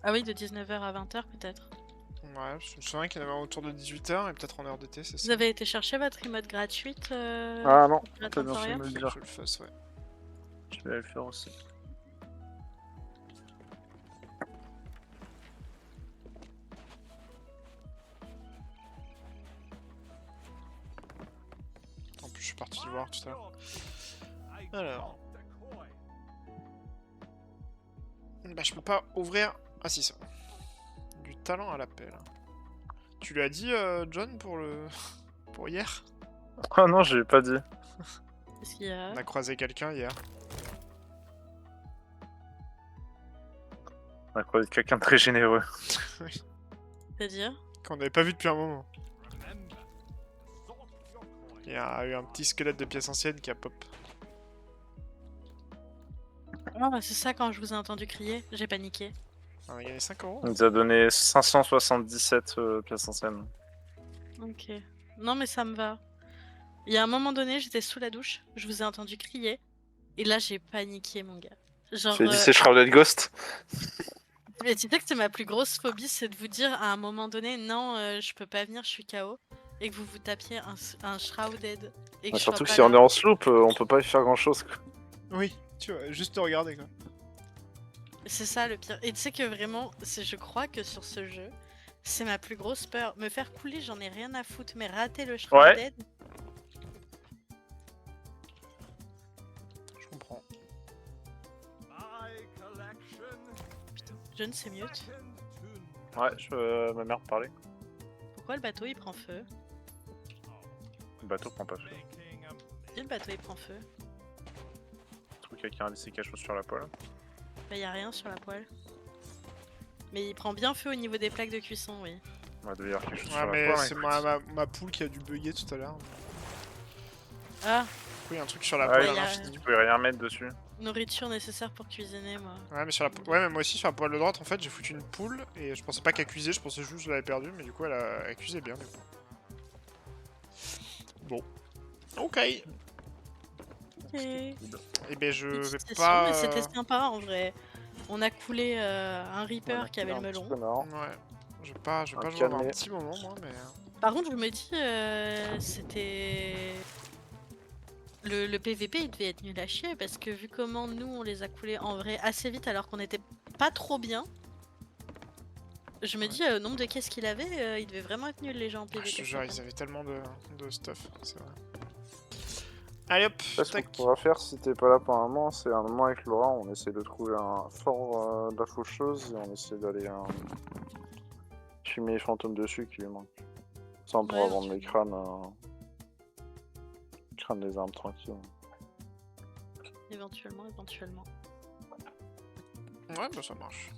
Ah oui, de 19h à 20h peut-être. Ouais, je me souviens qu'il y en avait autour de 18h et peut-être en heure d'été, c'est ça. Vous avez été chercher votre emote gratuite Ah non, Pirate t'as bien fait Emporium de me le Faut que dire. je le fasse, ouais. Je vais le faire aussi. En plus, je suis parti le voir tout à l'heure. Alors... Bah, je peux pas ouvrir... Ah si, ça. Du talent à l'appel. Tu lui as dit, John, pour le... pour hier? Ah non, j'ai pas dit. Qu'est-ce qu'il y a On a croisé quelqu'un hier. On a croisé quelqu'un de très généreux. C'est-à-dire Qu'on n'avait pas vu depuis un moment. Il y a eu un petit squelette de pièces anciennes qui a pop. Ah bah c'est ça quand je vous ai entendu crier, j'ai paniqué. On a gagné 5 euros. On nous a donné 577 pièces anciennes. Ok. Non mais ça me va. Il y a un moment donné, j'étais sous la douche, je vous ai entendu crier. Et là j'ai paniqué mon gars. Genre... J'ai dit c'est Shrouded Ghost. Mais tu sais que c'est ma plus grosse phobie, c'est de vous dire à un moment donné, non, je peux pas venir, je suis KO. Et que vous vous tapiez un Shrouded. Et que je Surtout que sois si pas on est là. en sloop, on peut pas y faire grand chose. Oui, tu vois, juste te regarder quoi. C'est ça le pire. Et tu sais que vraiment, je crois que sur ce jeu, c'est ma plus grosse peur. Me faire couler, j'en ai rien à foutre, mais rater le Shrouded, Je comprends. John c'est mute. Ouais, ma mère parlait. Pourquoi le bateau il prend feu? Le bateau prend pas feu. Si le bateau il prend feu, Je trouve que quelqu'un a laissé quelque chose sur la poêle. bah y a rien sur la poêle. Mais il prend bien feu au niveau des plaques de cuisson, oui. On va devoir y avoir quelque chose Ouais, sur la mais poêle. c'est ma poule qui a dû bugger tout à l'heure. Ah, Oui, il y a un truc sur la Ah poêle oui, à y a- l'infini. tu pouvais rien mettre dessus. nourriture nécessaire pour cuisiner, moi. Ouais, mais sur la ouais, mais moi aussi sur la poêle de droite, en fait, j'ai foutu une poule et je pensais pas qu'elle cuisait, je pensais juste que je l'avais perdue, mais du coup, elle cuisait bien. Du coup. Bon. Ok. Ok. Et ben, je Petite vais session, pas. mais c'était sympa en vrai. On a coulé un Reaper qui avait le melon. Ouais. Je vais pas jouer calmer. avant un petit moment, moi, mais. Par contre, je me dis, c'était... Le PVP, il devait être nul à chier, parce que vu comment nous, on les a coulés en vrai assez vite, alors qu'on était pas trop bien, je me dis, le nombre de caisses qu'il avait, il devait vraiment être nul, les gens en PVP. Je te jure, ils avaient tellement de stuff, c'est vrai. Allez hop, Là, ce qu'on tac. pourra faire si t'es pas là pour un moment, c'est un moment avec Laura, on essaie de trouver un fort de la faucheuse et on essaie d'aller fumer les fantômes dessus qui lui manquent. Ça on pourra Ouais, vendre les crânes. Crânes des armes tranquilles. Éventuellement. Ouais, bah ça marche.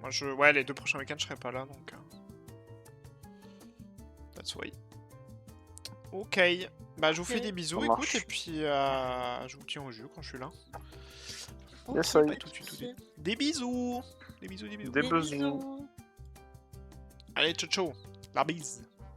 Moi, ouais, les 2 prochains week-ends, je serai pas là, donc. That's why. Ok. Bah, je vous fais Ok. des bisous, Ça écoute, marche. et puis je vous tiens au jus quand je suis là. Yes, Ok, I- pas de tout de suite, soucis. Des bisous. Des bisous, des bisous. Des Des besoins. bisous. Allez, ciao, ciao. La bise.